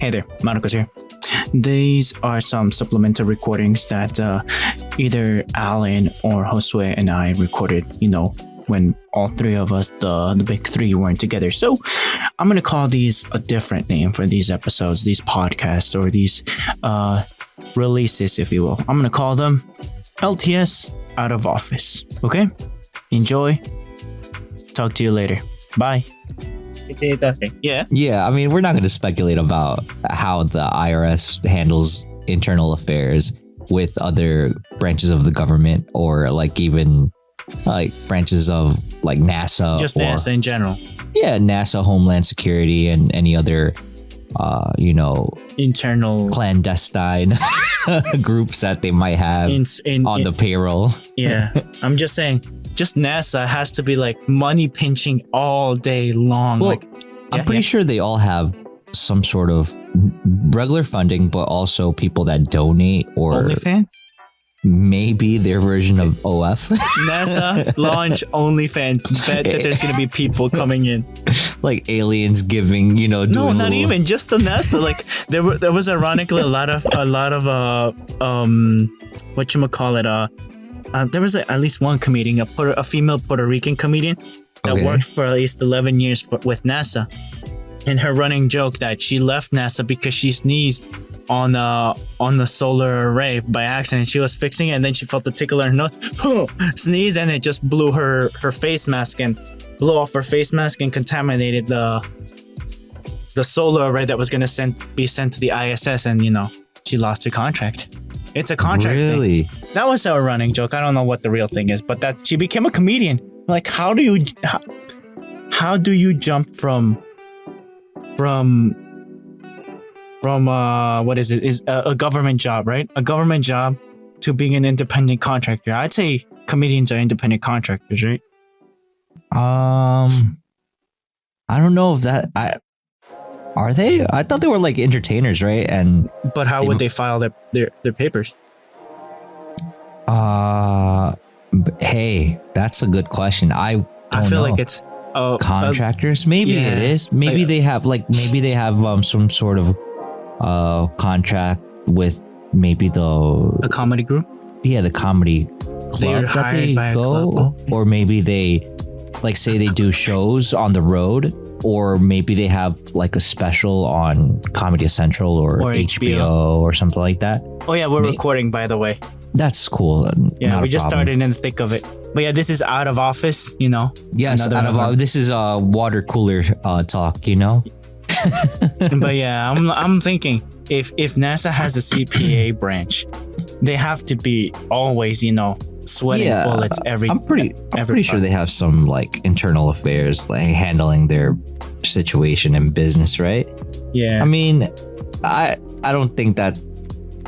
Hey there, Marcos here. These are some supplemental recordings that either Alan or Josue and I recorded, when all three of us, the big three, weren't together. So I'm going to call these a different name for these episodes, these podcasts, or these releases, if you will. I'm going to call them LTS Out of Office. Okay? Enjoy. Talk to you later. Bye. Yeah. Yeah, I mean, we're not going to speculate about how the IRS handles internal affairs with other branches of the government, or like even like branches of like NASA. Just NASA in general. Yeah, NASA, Homeland Security, and any other, internal clandestine groups that they might have on the payroll. Yeah, I'm just saying. Just NASA has to be like money pinching all day long. Well, I'm pretty sure they all have some sort of regular funding, but also people that donate, or OnlyFans? Maybe their version of OF. NASA launch OnlyFans. Bet that there's gonna be people coming in, like aliens giving, no, not even just the NASA. Like there was ironically a lot of whatchamacallit, there was at least one comedian, a female Puerto Rican comedian that worked for at least 11 years with NASA. And her running joke that she left NASA because she sneezed on the solar array by accident. She was fixing it and then she felt the tickle in her nose, sneezed, and it just blew her face mask and blew off her face mask and contaminated the solar array that was going to be sent to the ISS. And, she lost her contract. It's a contract really thing. That was our running joke. I don't know what the real thing is, but that she became a comedian. Like, how do you jump from what is it? Is a government job, right? A government job to being an independent contractor. I'd say comedians are independent contractors, right? I don't know if that are they? I thought they were like entertainers, right? But how would they file their papers? Hey, that's a good question. I feel like it's contractors. Maybe it is. Maybe they have some sort of contract with maybe a comedy group. Yeah, the comedy club that they go, or maybe they say they do shows on the road. Or maybe they have like a special on Comedy Central or HBO or something like that. Oh yeah, we're recording, by the way. That's cool. Yeah, we just started in the thick of it. But yeah, this is Out of Office, Yes, this is water cooler talk, But yeah, I'm thinking if NASA has a CPA branch, they have to be always, sweating bullets I'm pretty sure they have some like internal affairs, like handling their situation and business, right? Yeah. I mean, I don't think that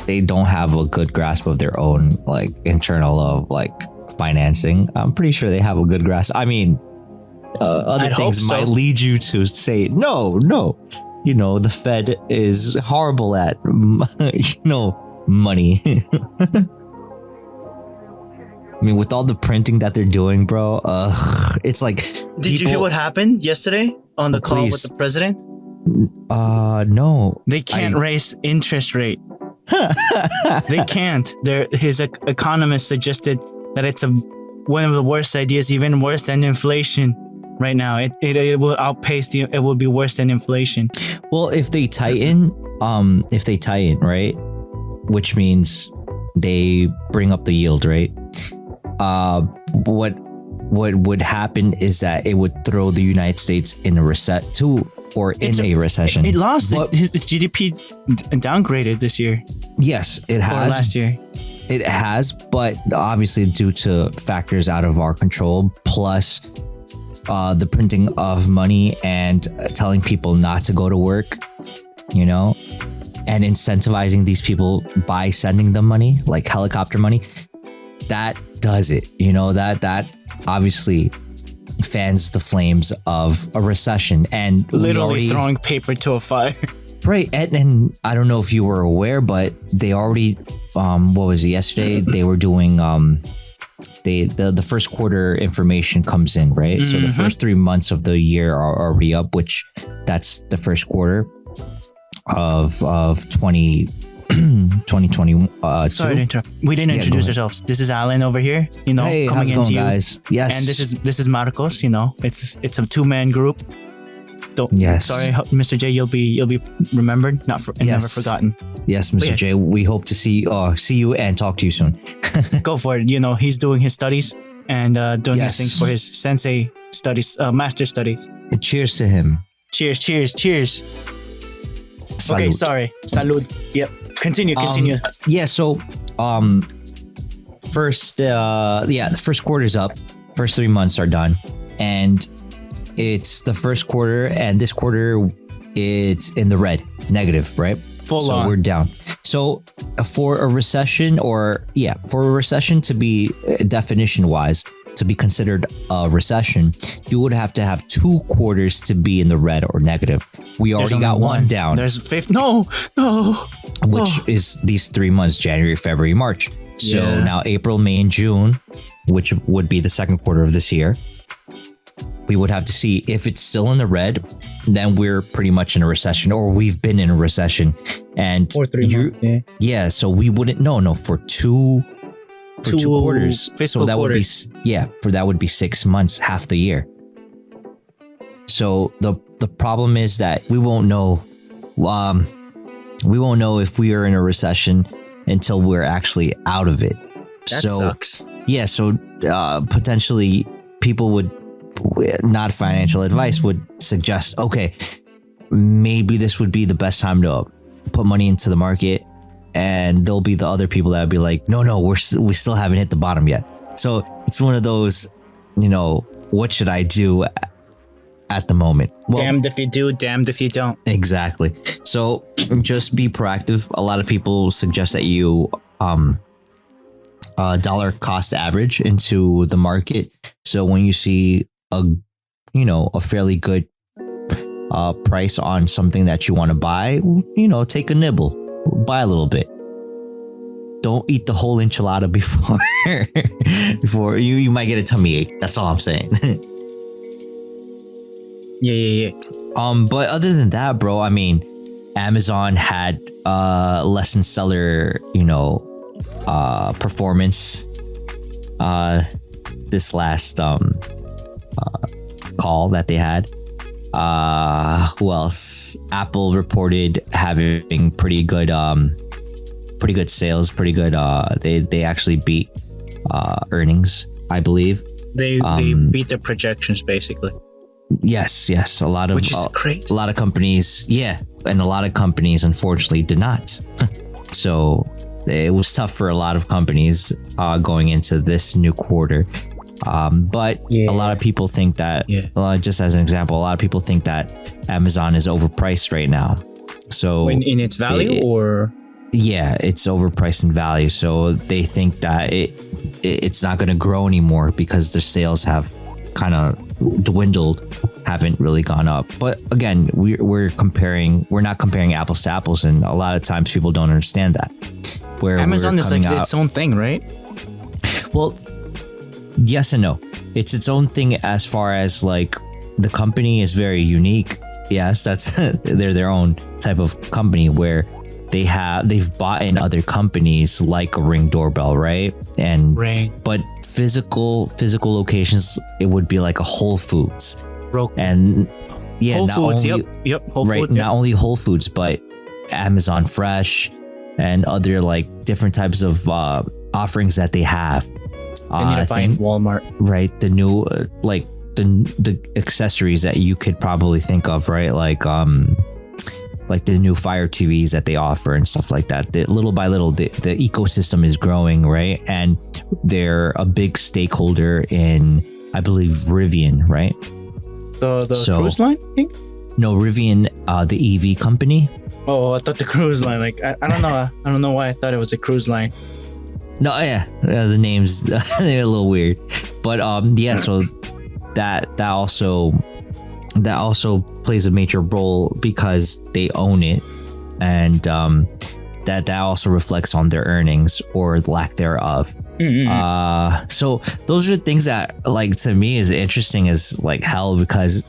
they don't have a good grasp of their own like internal of like financing. I'm pretty sure they have a good grasp. I mean, other things might lead you to say no. The Fed is horrible at money. I mean, with all the printing that they're doing, bro, it's like... Did you hear what happened yesterday on the call with the president? No. They can't raise interest rate. They can't. His economist suggested that it's one of the worst ideas, even worse than inflation right now. It will outpace it will be worse than inflation. Well, if they tighten, right? Which means they bring up the yield, right? What would happen is that it would throw the United States in a recession. It lost. Its GDP downgraded this year. Yes, it has. Or last year. It has, but obviously due to factors out of our control, plus the printing of money and telling people not to go to work, and incentivizing these people by sending them money, like helicopter money. That does it, that obviously fans the flames of a recession, and literally throwing paper to a fire. Right, and I don't know if you were aware, but they already, what was it, yesterday? They were doing, the first quarter information comes in, right? Mm-hmm. So the first 3 months of the year are already up, which that's the first quarter. of 2020. Sorry to interrupt. We didn't introduce ourselves. This is Alan over here. Hey, coming how's it into going, you. guys? Yes. And this is Marcos. It's a 2-man group. Yes. Sorry, Mr. J. You'll be remembered, never forgotten. Yes, Mr. J. We hope to see you and talk to you soon. Go for it. He's doing his studies and doing his things for his sensei studies, master studies. Cheers to him. Cheers. Salud. Okay, sorry. Salud. Yep. Continue. So the first quarter's up. First 3 months are done. And it's the first quarter, and this quarter it's in the red, negative, right? Full on. So we're down. So for a recession to be definition wise, to be considered a recession, you would have to have 2 quarters to be in the red or negative. We already got one down. There's fifth. No. Which is these 3 months, January, February, March. So now April, May, and June, which would be the second quarter of this year, we would have to see if it's still in the red, then we're pretty much in a recession, or we've been in a recession. And or 3 months. Yeah, so we wouldn't for two quarters. Fiscal so that quarters. that would be 6 months, half the year. So the problem is that we won't know if we are in a recession until we're actually out of it. That sucks. Yeah, so potentially people would, not financial advice, would suggest, okay, maybe this would be the best time to put money into the market, and there'll be the other people that would be like, no, we still haven't hit the bottom yet. So it's one of those, what should I do at the moment? Well, damned if you do, damned if you don't. Exactly. So just be proactive. A lot of people suggest that you dollar cost average into the market. So when you see a fairly good price on something that you want to buy, take a nibble, buy a little bit. Don't eat the whole enchilada before you might get a tummy ache. That's all I'm saying. Yeah. But other than that, bro, I mean, Amazon had less than stellar, performance this last call that they had. Who else? Apple reported having pretty good sales, pretty good. They actually beat earnings, I believe. They beat their projections basically. Yes. A lot of which is great. A lot of companies, and a lot of companies unfortunately did not. So it was tough for a lot of companies going into this new quarter. But a lot of people think that, just as an example, a lot of people think that Amazon is overpriced right now. So in its value, or it's overpriced in value. So they think that it's not going to grow anymore because their sales have kind of dwindled, haven't really gone up. But again, we're not comparing apples to apples, and a lot of times people don't understand that. Where Amazon is like its own thing, right? Well, yes and no. It's its own thing as far as like the company is very unique. Yes, they're their own type of company where they've bought in other companies like a Ring doorbell, right? And but physical locations, it would be like a Whole Foods. And Whole Foods, only, yep, Whole Foods, not only Whole Foods, but Amazon Fresh and other like different types of offerings that they have. They need to find Walmart, right? The new like the accessories that you could probably think of, right? Like the new Fire TVs that they offer and stuff like that. Little by little, the ecosystem is growing, right? And they're a big stakeholder in, I believe, Rivian, right? The cruise line thing? No, Rivian, the EV company. Oh, I thought the cruise line. Like I don't know. I don't know why I thought it was a cruise line. No, the names they're a little weird, but so that also plays a major role because they own it, and that also reflects on their earnings or lack thereof. Mm-hmm. So those are things that, like, to me is interesting as like hell, because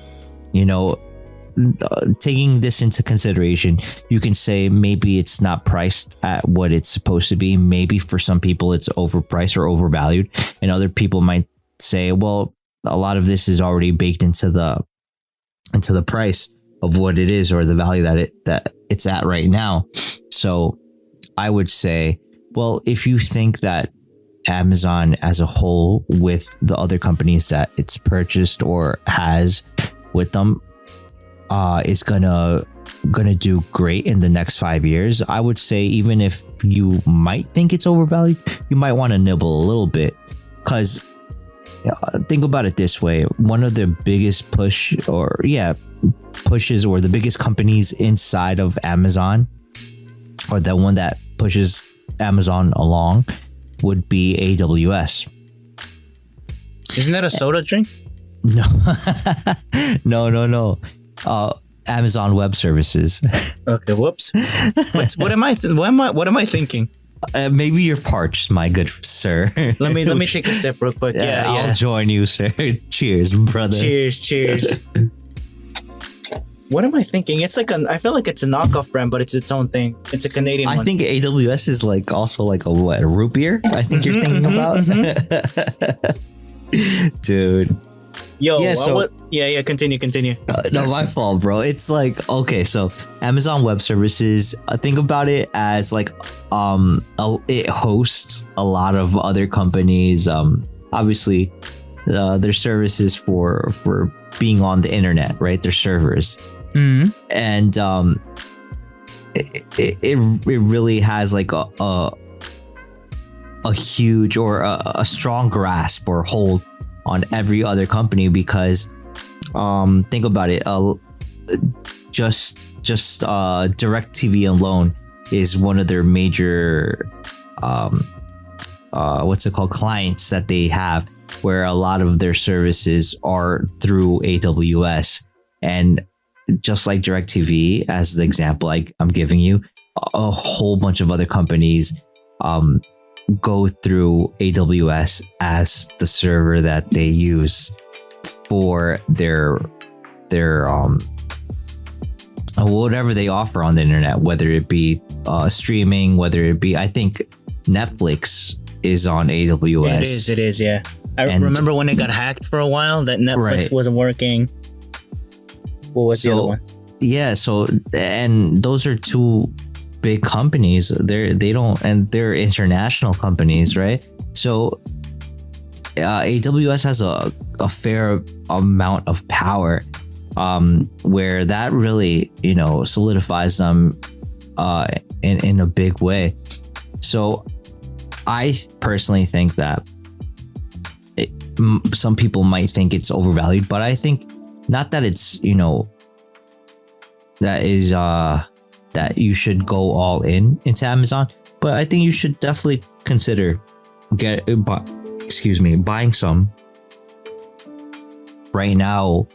taking this into consideration, you can say maybe it's not priced at what it's supposed to be. Maybe for some people it's overpriced or overvalued, and other people might say, well, a lot of this is already baked into the price of what it is, or the value that it's at right now. So I would say, well, if you think that Amazon as a whole, with the other companies that it's purchased or has with them, is gonna do great in the next 5 years, I would say, even if you might think it's overvalued, you might want to nibble a little bit. Because think about it this way: one of the biggest pushes, or the biggest companies inside of Amazon, or the one that pushes Amazon along, would be AWS. Isn't that a soda drink? No. No. Amazon Web Services. Okay, whoops. What am I thinking? Maybe you're parched, my good sir. Let me take a sip real quick. Yeah. I'll join you, sir. Cheers, brother. Cheers. What am I thinking? It's like I feel like it's a knockoff brand, but it's its own thing. It's a Canadian one. I think AWS is like also like a root beer. I think you're thinking about. Dude. Yo, yeah. Continue. No, my fault, bro. It's like, okay, so Amazon Web Services. Think about it as like, it hosts a lot of other companies. Obviously, their services for being on the internet, right? Their servers. Mm-hmm. And it really has like a huge, or a strong grasp or hold on every other company, because think about it, just DirecTV alone is one of their major clients that they have, where a lot of their services are through AWS. And just like DirecTV, as the example I'm giving you, a whole bunch of other companies go through AWS as the server that they use for their whatever they offer on the internet, whether it be streaming, whether it be, I think Netflix is on AWS. It is, yeah. I remember when it got hacked for a while, that Netflix wasn't working. What was the other one? Yeah, so, and those are two big companies. They're international companies, right? So AWS has a fair amount of power, where that really, solidifies them in a big way. So I personally think that some people might think it's overvalued, but I think not that it's, that you should go all into Amazon, but I think you should definitely consider buying some right now,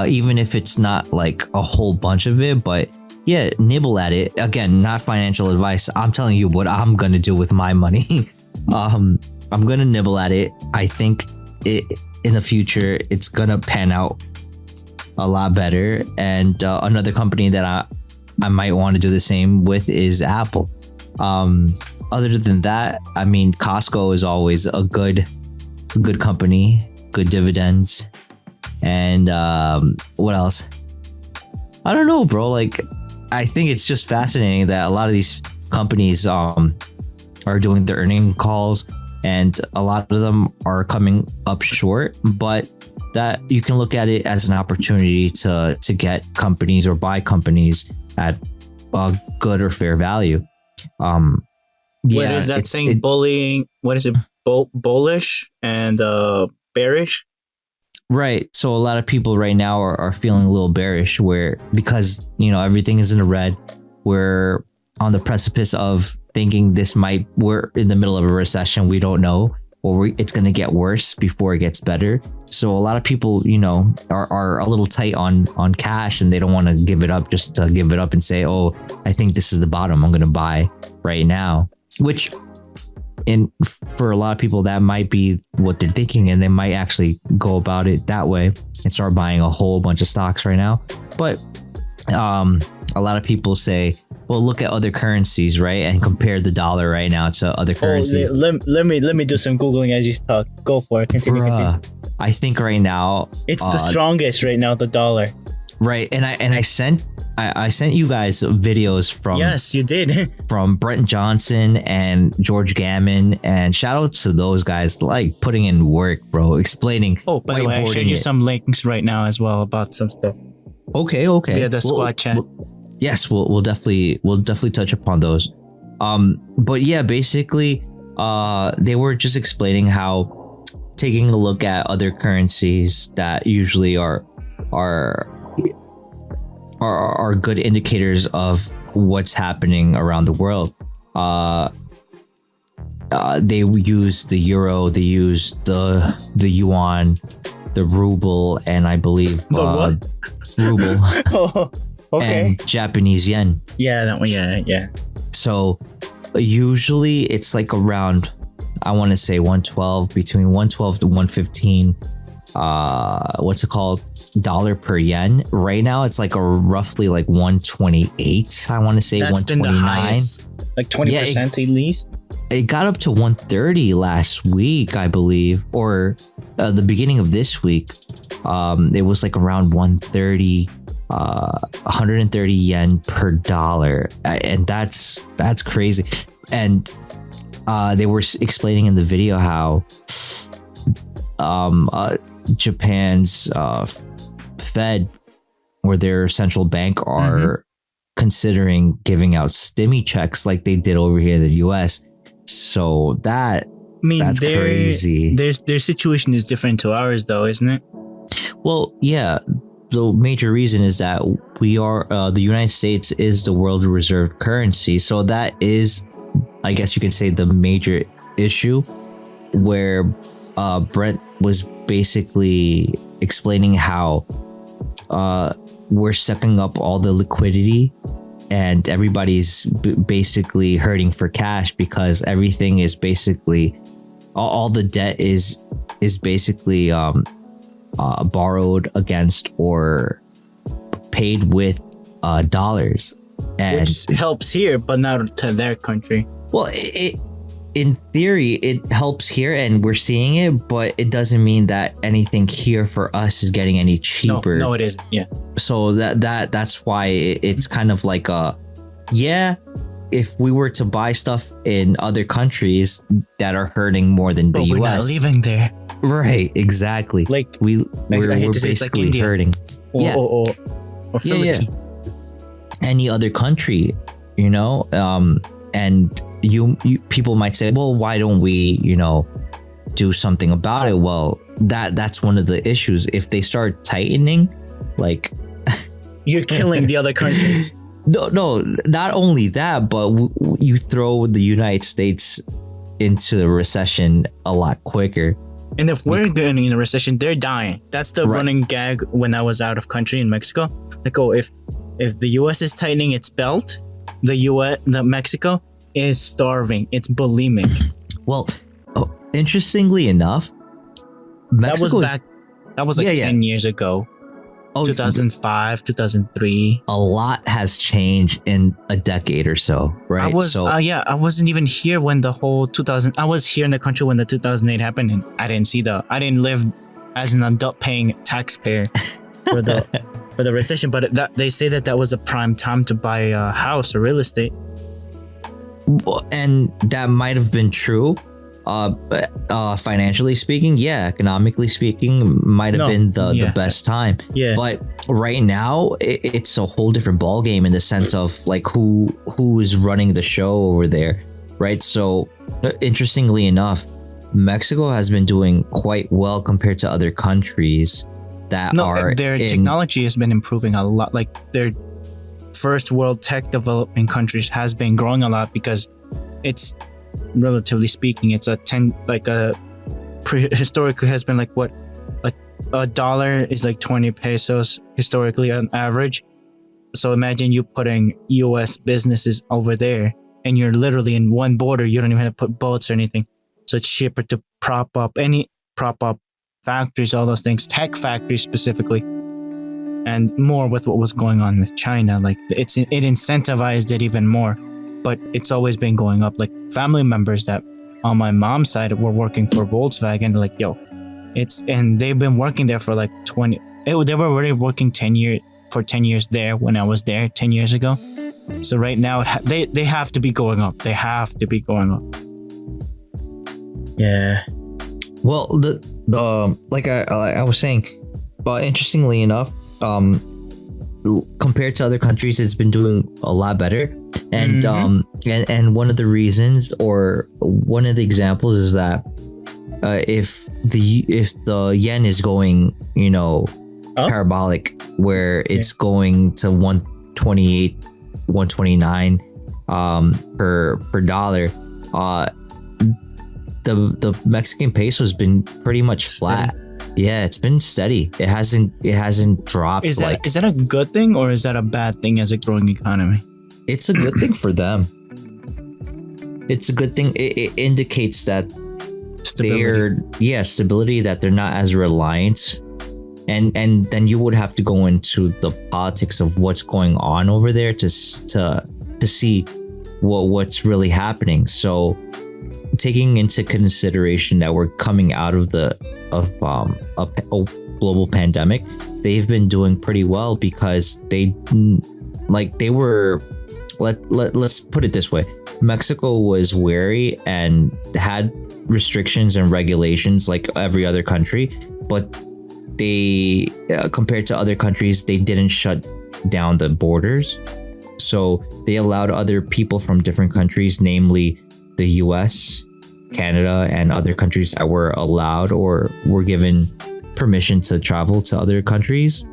even if it's not like a whole bunch of it, but yeah, nibble at it. Again, not financial advice. I'm telling you what I'm gonna do with my money. I'm gonna nibble at it. I think in the future it's gonna pan out a lot better. And another company that I might want to do the same with is Apple. Other than that, I mean, Costco is always a good company, good dividends. And what else? I don't know, bro. Like, I think it's just fascinating that a lot of these companies are doing their earning calls, and a lot of them are coming up short, but that you can look at it as an opportunity to get companies or buy companies at a good or fair value. What is that thing? Bullying? What is it? Bullish and bearish? Right. So a lot of people right now are feeling a little bearish, because everything is in the red. We're on the precipice of thinking we're in the middle of a recession. We don't know, or it's going to get worse before it gets better. So a lot of people, are a little tight on cash, and they don't want to give it up just to give it up and say, oh, I think this is the bottom, I'm going to buy right now, which for a lot of people, that might be what they're thinking, and they might actually go about it that way and start buying a whole bunch of stocks right now. But a lot of people say, well, look at other currencies, right, and compare the dollar right now to other currencies. Let me do some googling as you talk. Go for it. Continue. I think right now it's the strongest right now, the dollar. Right, and I sent you guys videos from, yes, you did, from Brent Johnson and George Gammon, and shout out to those guys, like putting in work, bro, explaining. Oh, by the way, I shared you some links right now as well about some stuff. Okay. Yeah, the squad chat. Yes, we'll definitely touch upon those. But yeah, basically, they were just explaining how taking a look at other currencies that usually are good indicators of what's happening around the world. They use the euro, they use the yuan, the ruble, and I believe what? Ruble. Oh, okay. And Japanese yen. Yeah, that one. Yeah. So usually it's like around, I want to say 112, between 112 to 115. What's it called? Dollar per yen. Right now it's like a roughly like 128. I want to say that's 129. Been the highest, like 20% at least. It got up to 130 last week, I believe, or the beginning of this week. It was like around 130, 130 yen per dollar, and that's crazy. And they were explaining in the video how Japan's Fed, or their central bank, are considering giving out stimmy checks like they did over here in the US. So that's crazy. Their situation is different to ours, though, isn't it? Well, yeah. The major reason is that we are the United States is the world reserve currency. So that is, I guess you could say, the major issue, where Brent was basically explaining how we're sucking up all the liquidity, and everybody's basically hurting for cash because everything is basically all the debt is basically borrowed against or paid with dollars, and which helps here, but not to their country. Well, in theory, it helps here, and we're seeing it, but it doesn't mean that anything here for us is getting any cheaper. No, it isn't. Yeah. So that's why it's kind of like if we were to buy stuff in other countries that are hurting more than the US, we're not living there. Right? Exactly. Like we're basically like hurting. Or Philippines. Any other country, and you people might say, well, why don't we do something about it? Well, that's one of the issues. If they start tightening, like you're killing the other countries. No, not only that, but you throw the United States into the recession a lot quicker. And if we're getting in a recession, they're dying. That's the running gag when I was out of country in Mexico. Like, if the US is tightening its belt, the Mexico is starving. It's bulimic. Well, interestingly enough, Mexico that was 10 years ago. 2005, 2003. A lot has changed in a decade or so, right? I wasn't even here when the whole 2000. I was here in the country when the 2008 happened, and I didn't live as an adult paying taxpayer for the recession. But they say that was a prime time to buy a house or real estate. And that might have been true. Financially speaking, economically speaking, might have been the best time. Yeah. But right now, it's a whole different ballgame in the sense of like who is running the show over there, right? So, interestingly enough, Mexico has been doing quite well compared to other countries that their technology has been improving a lot. Like their first world tech developing countries has been growing a lot because it's, relatively speaking, it's historically has been like a dollar is like 20 pesos historically on average. So imagine you putting US businesses over there and you're literally in one border. You don't even have to put boats or anything. So it's cheaper to prop up factories, all those things, tech factories specifically, and more with what was going on with China. Like it incentivized it even more, but it's always been going up. Like family members that on my mom's side were working for Volkswagen, like, yo, and they've been working there for like 20. They were already working 10 years there when I was there 10 years ago. So right now they have to be going up. They have to be going up. Yeah. Well, the like I was saying, interestingly enough, compared to other countries, it's been doing a lot better. And and one of the reasons, or one of the examples, is that if the yen is going, parabolic, where it's going to 128, 129 per dollar, the Mexican peso has been pretty much flat. Yeah, it's been steady. It hasn't dropped. Is that a good thing, or is that a bad thing as a growing economy? It's a good thing for them. It's a good thing. It indicates that stability, that they're not as reliant. And then you would have to go into the politics of what's going on over there to see what's really happening. So, taking into consideration that we're coming out of a global pandemic, they've been doing pretty well because let's put it this way. Mexico was wary and had restrictions and regulations like every other country, but they, compared to other countries, they didn't shut down the borders. So they allowed other people from different countries, namely the US, Canada, and other countries that were allowed or were given permission to travel to other countries.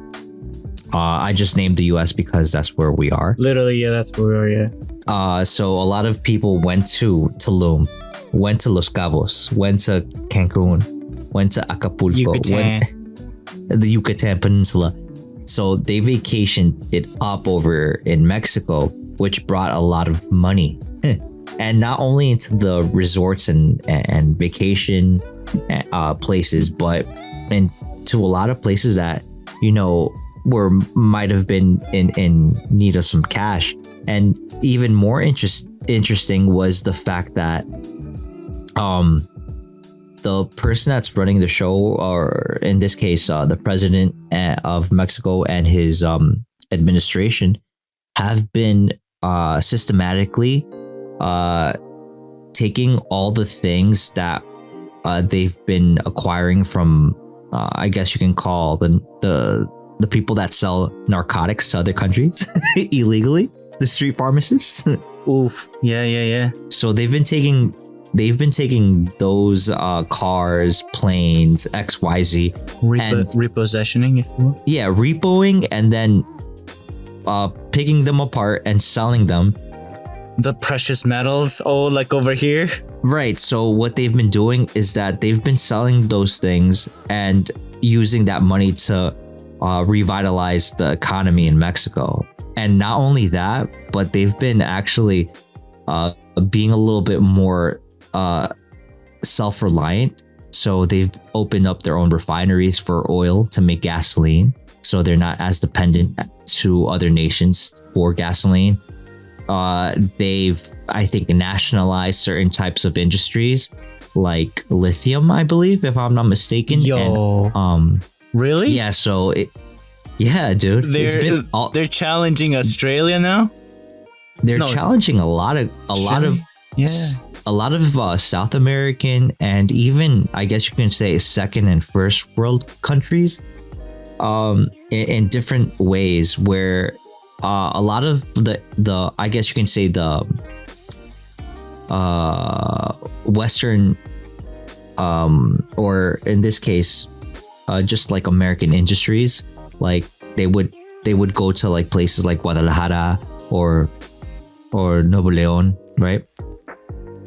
I just named the US because that's where we are. Literally, yeah, that's where we are, yeah. So a lot of people went to Tulum, went to Los Cabos, went to Cancun, went to Acapulco, the Yucatan Peninsula. So they vacationed it up over in Mexico, which brought a lot of money. And not only into the resorts and vacation places, but into a lot of places that, might have been in need of some cash. And even more interesting was the fact that the person that's running the show, or in this case, the president of Mexico and his administration, have been systematically taking all the things that they've been acquiring from, I guess you can call the people that sell narcotics to other countries illegally, the street pharmacists. Oof. Yeah. So they've been taking those cars, planes, XYZ, repossessioning, if you will. Yeah, repoing, and then picking them apart and selling them. The precious metals, like over here. Right. So what they've been doing is that they've been selling those things and using that money to revitalize the economy in Mexico. And not only that, but they've been actually being a little bit more self-reliant. So they've opened up their own refineries for oil to make gasoline. So they're not as dependent to other nations for gasoline. They've, I think, nationalized certain types of industries like lithium, I believe, if I'm not mistaken. Really? Yeah. So dude, they're challenging Australia now. They're challenging a lot of South American and even, I guess you can say, second and first world countries, in different ways, where a lot of the I guess you can say the Western, or in this case, just like American industries, like they would go to like places like Guadalajara or Nuevo León, right?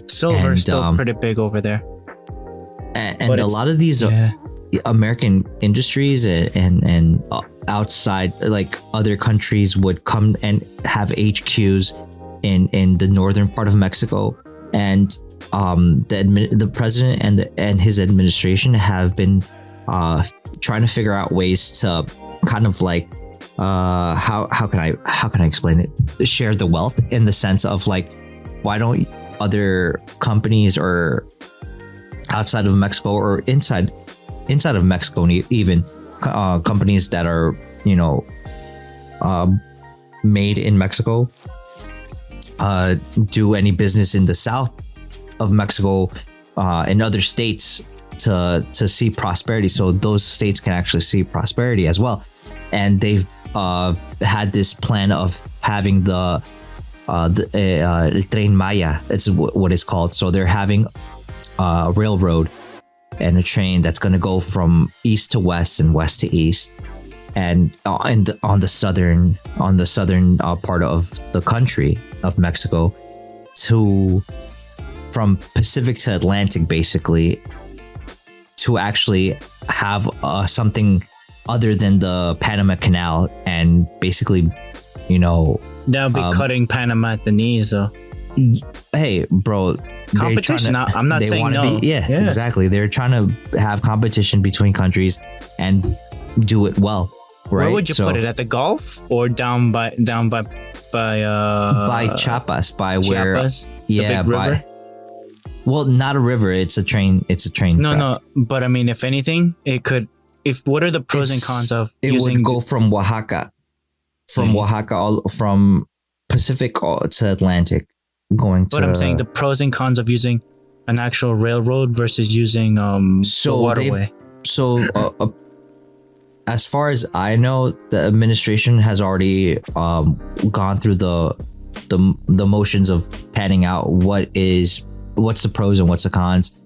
Silver is still pretty big over there, and a lot of these American industries and outside, like other countries, would come and have HQs in the northern part of Mexico, and the president and his administration have been trying to figure out ways to kind of like how can I explain it? Share the wealth, in the sense of like, why don't other companies or outside of Mexico or inside of Mexico, even companies that are, you know, made in Mexico, do any business in the south of Mexico, in other states, to see prosperity, so those states can actually see prosperity as well. And they've had this plan of having the Tren Maya. That's what it's called. So they're having a railroad and a train that's going to go from east to west and west to east, and on the southern part of the country of Mexico, from Pacific to Atlantic, basically, to actually have something other than the Panama Canal, and basically, you know, that would be cutting Panama at the knees, though. Hey, bro, competition. I'm not saying no. Yeah, exactly. They're trying to have competition between countries and do it well. Right? Where would you put it? At the Gulf or down by Chiapas, by where? Chiapas, the big river? Well, not a river. It's a train. It's a train. No. But I mean, if anything, it could. What are the pros and cons of using? It would go from Oaxaca, from Pacific to Atlantic, going to. But I'm saying the pros and cons of using an actual railroad versus using the waterway. As far as I know, the administration has already gone through the motions of panning out what's the pros and what's the cons,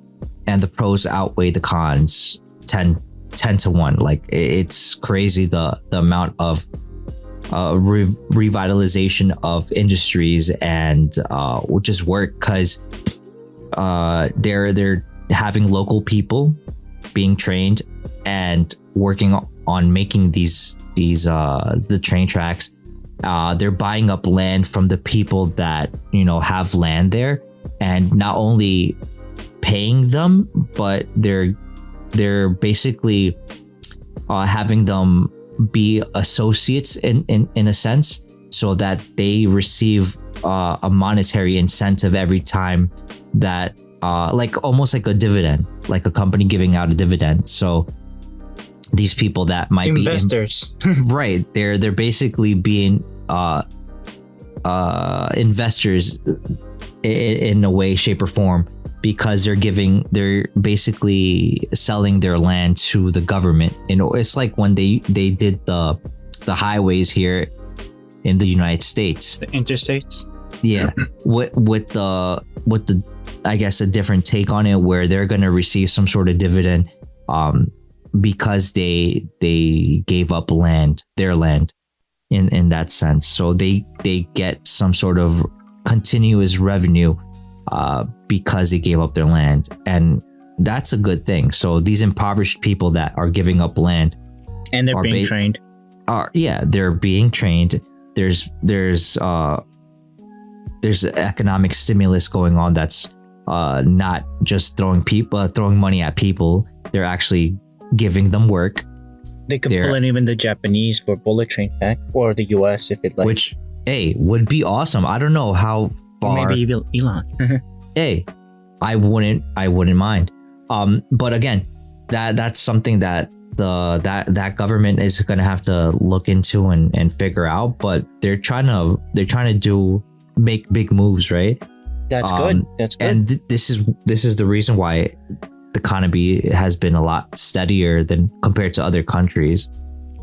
and the pros outweigh the cons 10 to 1. Like, it's crazy the amount of revitalization of industries and just work, because they're having local people being trained and working on making these the train tracks. They're buying up land from the people that, you know, have land there, and not only paying them, but they're basically having them be associates in a sense, so that they receive a monetary incentive every time that like almost like a dividend, like a company giving out a dividend. So these people that might investors, be right, they're basically being investors in a way, shape, or form, because they're basically selling their land to the government. You know, it's like when they did the highways here in the United States, the interstates. Yeah, with the I guess a different take on it, where they're gonna receive some sort of dividend, because they gave up their land in that sense. So they get some sort of continuous revenue because they gave up their land, and that's a good thing. So these impoverished people that are giving up land, and they're being trained. They're being trained. There's economic stimulus going on that's not just throwing money at people. They're actually giving them work. They could pull in even the Japanese for bullet train tech, or the US if it like. Which, would be awesome. I don't know how far. Maybe even Elon. I wouldn't mind. But again, that's something that that government is gonna have to look into and figure out. But they're trying to make big moves, right? That's good. That's good. And this is the reason why the economy has been a lot steadier than compared to other countries.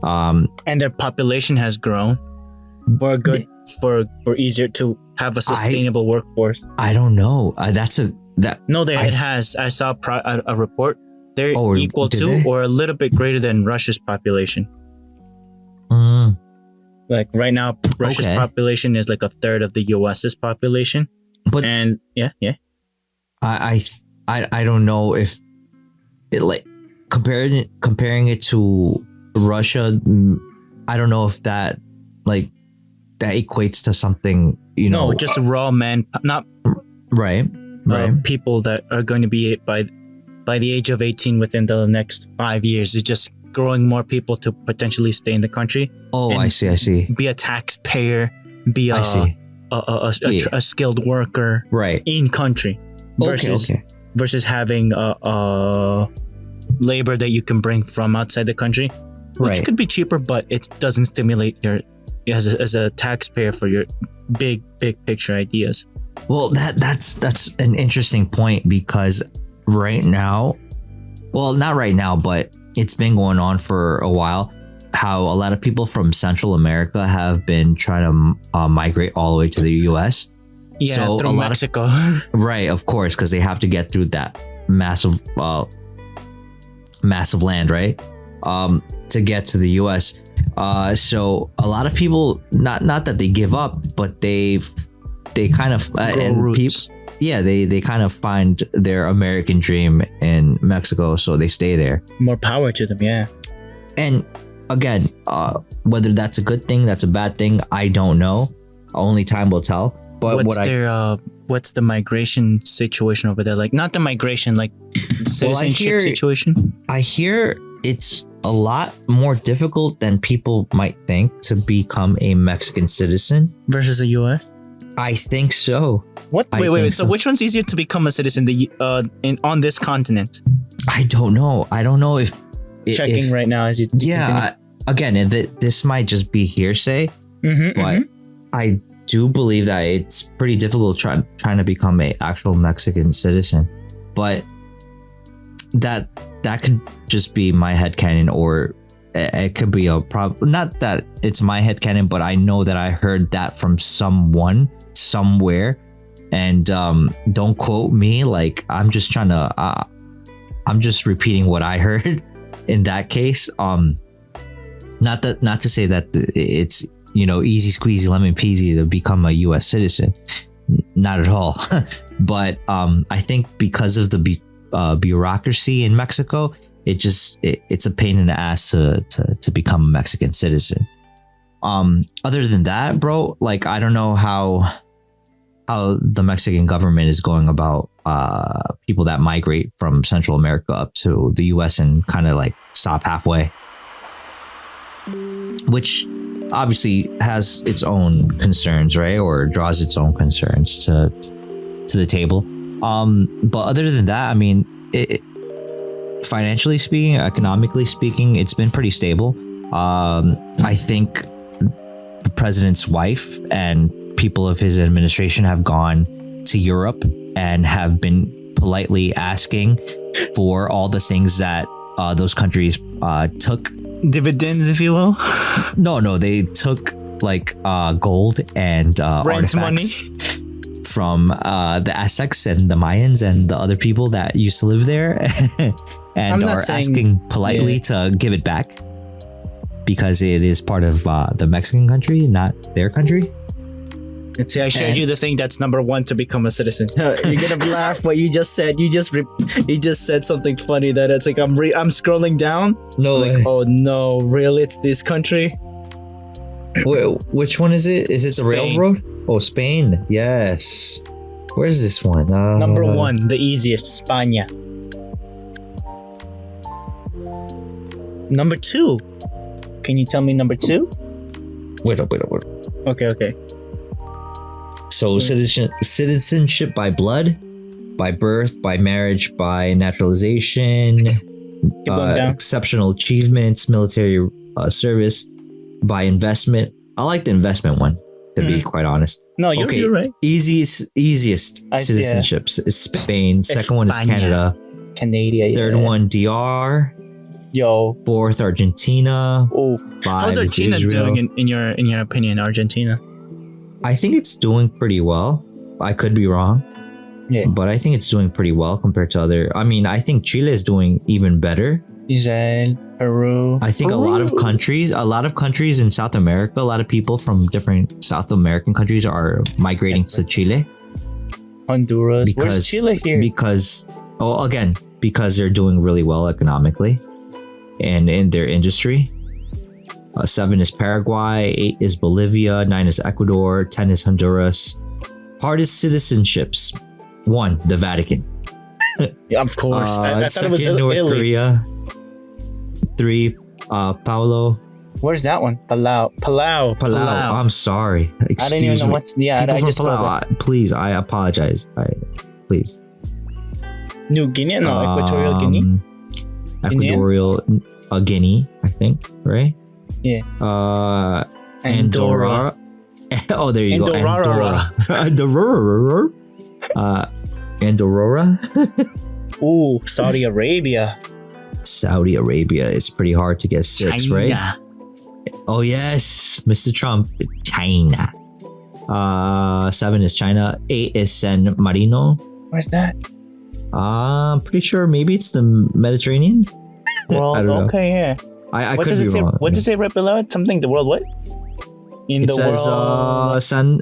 And their population has grown. For easier to have a sustainable workforce. I don't know. It has. I saw a report. They're equal to or a little bit greater than Russia's population. Like right now, Russia's population is like a third of the US's population. But I don't know if it, like, comparing it to Russia. I don't know if that that equates to something, No, just raw man, not right. people that are going to be by the age of 18 within the next 5 years. It's just growing more people to potentially stay in the country. Oh, I see. Be a taxpayer, be I see. a skilled worker in country versus having labor that you can bring from outside the country, which could be cheaper, but it doesn't stimulate your as a taxpayer for your big picture ideas. Well, that's an interesting point, because right now, well, not right now, but it's been going on for a while, how a lot of people from Central America have been trying to migrate all the way to the US. Yeah, so through Mexico. Right, of course, because they have to get through that massive land, right? To get to the US. So a lot of people, not that they give up, but they kind of they kind of find their American dream in Mexico, so they stay there. More power to them, yeah. And again, whether that's a good thing, that's a bad thing, I don't know. Only time will tell. But what's the migration situation over there? Like, not the migration, like citizenship situation? I hear it's a lot more difficult than people might think to become a Mexican citizen versus the US. I think so. What? Wait. So which one's easier to become a citizen? On this continent? I don't know. I don't know if checking right now as you. Yeah. Again, this might just be hearsay, but I do believe that it's pretty difficult trying to become an actual Mexican citizen. But that could just be my headcanon, or it could be a problem. Not that it's my headcanon, but I know that I heard that from someone somewhere. And don't quote me. Like, I'm just trying to I'm just repeating what I heard in that case. Not to say that it's easy squeezy lemon peasy to become a US citizen, not at all. But I think because of the bureaucracy in Mexico, it's a pain in the ass to become a Mexican citizen. Other than that, bro, like, I don't know how the Mexican government is going about people that migrate from Central America up to the US and kind of like stop halfway, which obviously has its own concerns, right? Or draws its own concerns to the table. But other than that, I mean, financially speaking, economically speaking, it's been pretty stable. I think the president's wife and people of his administration have gone to Europe and have been politely asking for all the things that those countries took. Dividends, if you will. No, they took like gold and artifacts money from the Aztecs and the Mayans and the other people that used to live there, and are asking politely to give it back because it is part of the Mexican country, not their country. And see, I showed you the thing that's number one to become a citizen. You're gonna laugh what you just said. You just said something funny that it's like I'm scrolling down. No, like, oh no, really? It's this country? Wait, which one is it? Is it Spain. The railroad? Oh, Spain. Yes. Where's this one? Number one, the easiest, España. Number two. Can you tell me number two? Wait. Okay. So citizenship by blood, by birth, by marriage, by naturalization, exceptional achievements, military service, by investment. I like the investment one, to be quite honest. No, you're right. Easiest citizenships is Spain. Second one is Canada. Canada. Third one, DR. Yo. Fourth, Argentina. Oh, how's Argentina doing in your opinion? Argentina. I think it's doing pretty well. I could be wrong. Yeah. But I think it's doing pretty well compared to other. I mean, I think Chile is doing even better. Israel, Peru. I think a lot of countries in South America, a lot of people from different South American countries are migrating to Chile. Honduras. Where's Chile here? Because they're doing really well economically and in their industry. 7 is Paraguay, 8 is Bolivia, 9 is Ecuador, 10 is Honduras. Hardest citizenships. 1, the Vatican. Yeah, of course. I thought it was Second, North Italy. Korea. 3, Paulo. Where's that one? Palau. I'm sorry. Excuse I didn't even know me. what's. Yeah, People I from just spelled Palau, please, I apologize. Please. it. New Guinea? No, Equatorial Guinea? Equatorial Guinea, I think, right? Yeah. Andorra. Oh, there you Andorra. go. Andorra. Andorra. Ooh, Saudi Arabia. Saudi Arabia is pretty hard to get 6, China. right? Oh yes, Mr. Trump. China. 7 is China. 8 is San Marino. Where's that? I'm pretty sure maybe it's the Mediterranean. Well, I don't know. okay, yeah. I What could does be it say? wrong. What does it say right below it? Something the world what? In It the says world. San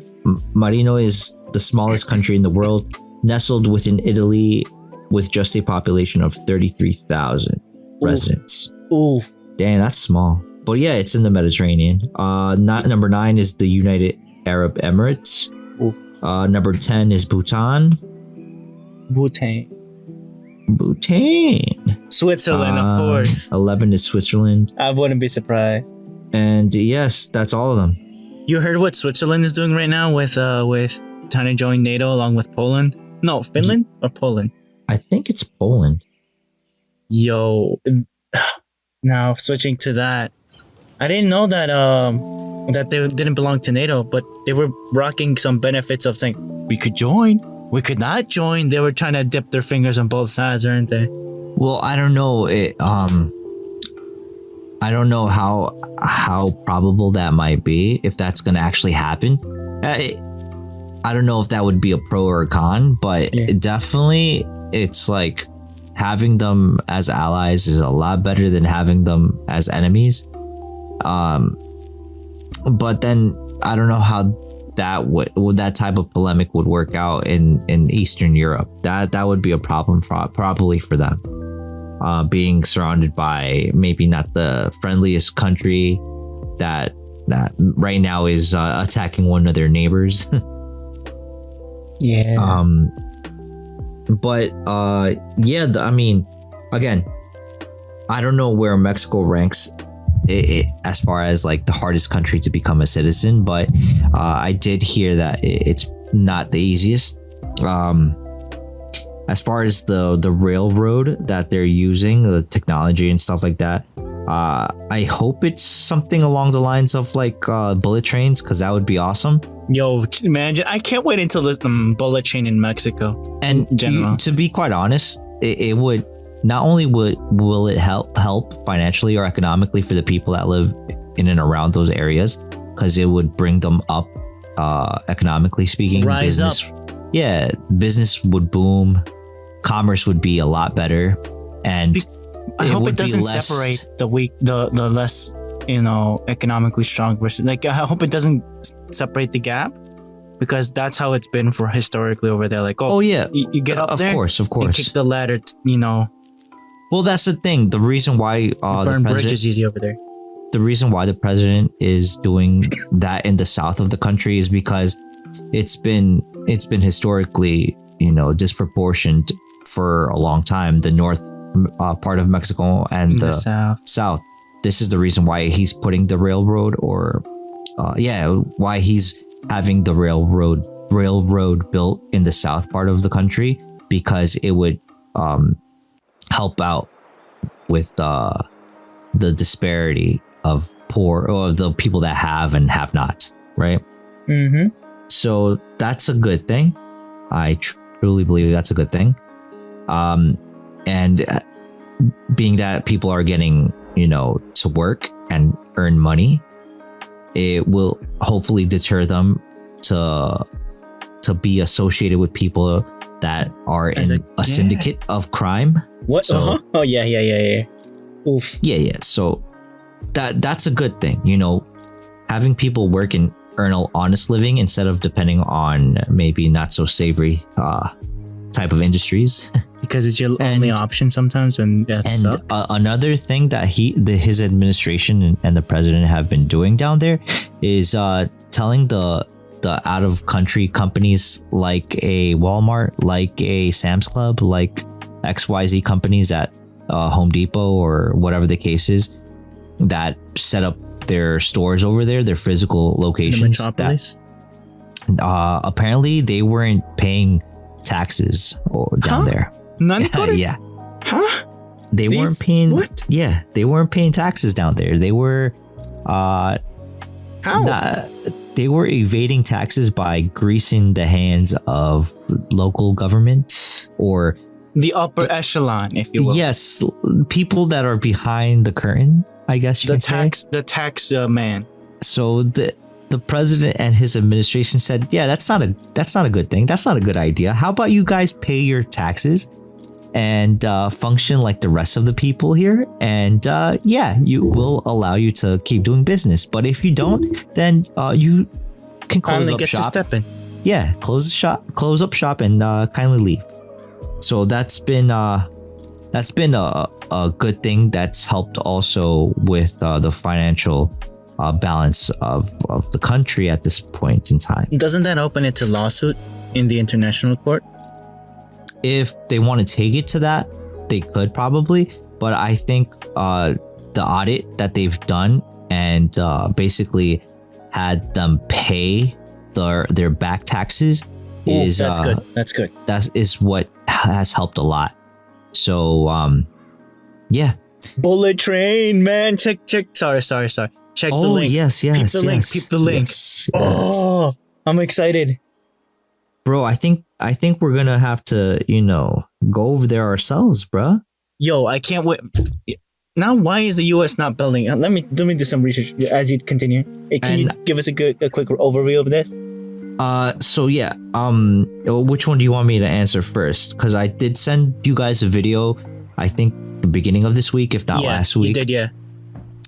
Marino is the smallest country in the world, nestled within Italy, with just a population of 33,000 residents. Ooh. Damn, that's small. But yeah, it's in the Mediterranean. Number 9 is the United Arab Emirates. Ooh. Number 10 is Bhutan. Bhutan. Switzerland, of course. 11 is Switzerland. I wouldn't be surprised. And yes, that's all of them. You heard what Switzerland is doing right now with trying to join NATO along with Poland? No, Finland or Poland? I think it's Poland. Yo, now switching to that, I didn't know that that they didn't belong to NATO, but they were rocking some benefits of saying we could join, we could not join. They were trying to dip their fingers on both sides, aren't they? Well, I don't know. I don't know how probable that might be, if that's going to actually happen. I don't know if that would be a pro or a con, but definitely it's like having them as allies is a lot better than having them as enemies. But then I don't know how that type of polemic would work out in Eastern Europe. That would be a problem probably for them. Being surrounded by maybe not the friendliest country that right now is attacking one of their neighbors. Yeah. But yeah, I mean, again, I don't know where Mexico ranks as far as like the hardest country to become a citizen, but I did hear that it's not the easiest. As far as the railroad that they're using, the technology and stuff like that, I hope it's something along the lines of like bullet trains, because that would be awesome. Yo, man, I can't wait until the bullet train in Mexico. And in general. to be quite honest, it would not only will it help financially or economically for the people that live in and around those areas, because it would bring them up economically speaking. Rise up. Yeah, business would boom, commerce would be a lot better, and I hope it doesn't separate the weak, the less, economically strong versus, like, I hope it doesn't separate the gap, because that's how it's been for historically over there. Like, oh yeah, you get up there, of course, you kick the ladder, Well, that's the thing. The reason why burn bridges easy over there. The reason why the president is doing that in the south of the country is because it's been historically, disproportioned for a long time. The north part of Mexico and the south. This is the reason why he's putting the railroad, or why he's having the railroad built in the south part of the country, because it would help out with the disparity of poor, or the people that have and have not, right? Mm-hmm. So that's a good thing. I truly believe that's a good thing. And being that people are getting, to work and earn money, it will hopefully deter them to be associated with people that are in a syndicate of crime. What? So, Oh yeah. Oof. Yeah. So that's a good thing, having people work and earn an honest living instead of depending on maybe not so savory type of industries. Because it's your only option sometimes, and that sucks. Another thing that his administration and the president have been doing down there is telling the out of country companies like a Walmart, like a Sam's Club, like XYZ companies at Home Depot or whatever the case is, that set up their stores over there, their physical locations. The metropolis? Apparently they weren't paying taxes down there. Yeah. Huh? They weren't paying. What? Yeah, they weren't paying taxes down there. They were. How? They were evading taxes by greasing the hands of local governments or the upper echelon, if you will. Yes, people that are behind the curtain, I guess you can say. The tax man. So the president and his administration said, "Yeah, that's not a good thing. That's not a good idea. How about you guys pay your taxes and function like the rest of the people here, and you will allow you to keep doing business. But if you don't, then you can close up shop. Yeah, close up shop, and kindly leave." So that's been a good thing. That's helped also with the financial balance of the country at this point in time. Doesn't that open it to lawsuit in the international court? If they want to take it to that, they could probably. But I think the audit that they've done and basically had them pay their back taxes is that's good. That's good. That is what has helped a lot. So yeah. Bullet train, man. Check. Sorry. Check the link. Yes. Peep the link. Yes. Oh, I'm excited. Bro, I think we're gonna have to, go over there ourselves, bro. Yo, I can't wait. Now, why is the U.S. not building? Let me do some research as you continue. Hey, can you give us a quick overview of this? So yeah. Which one do you want me to answer first? Because I did send you guys a video. I think the beginning of this week, if not last week. You did, yeah.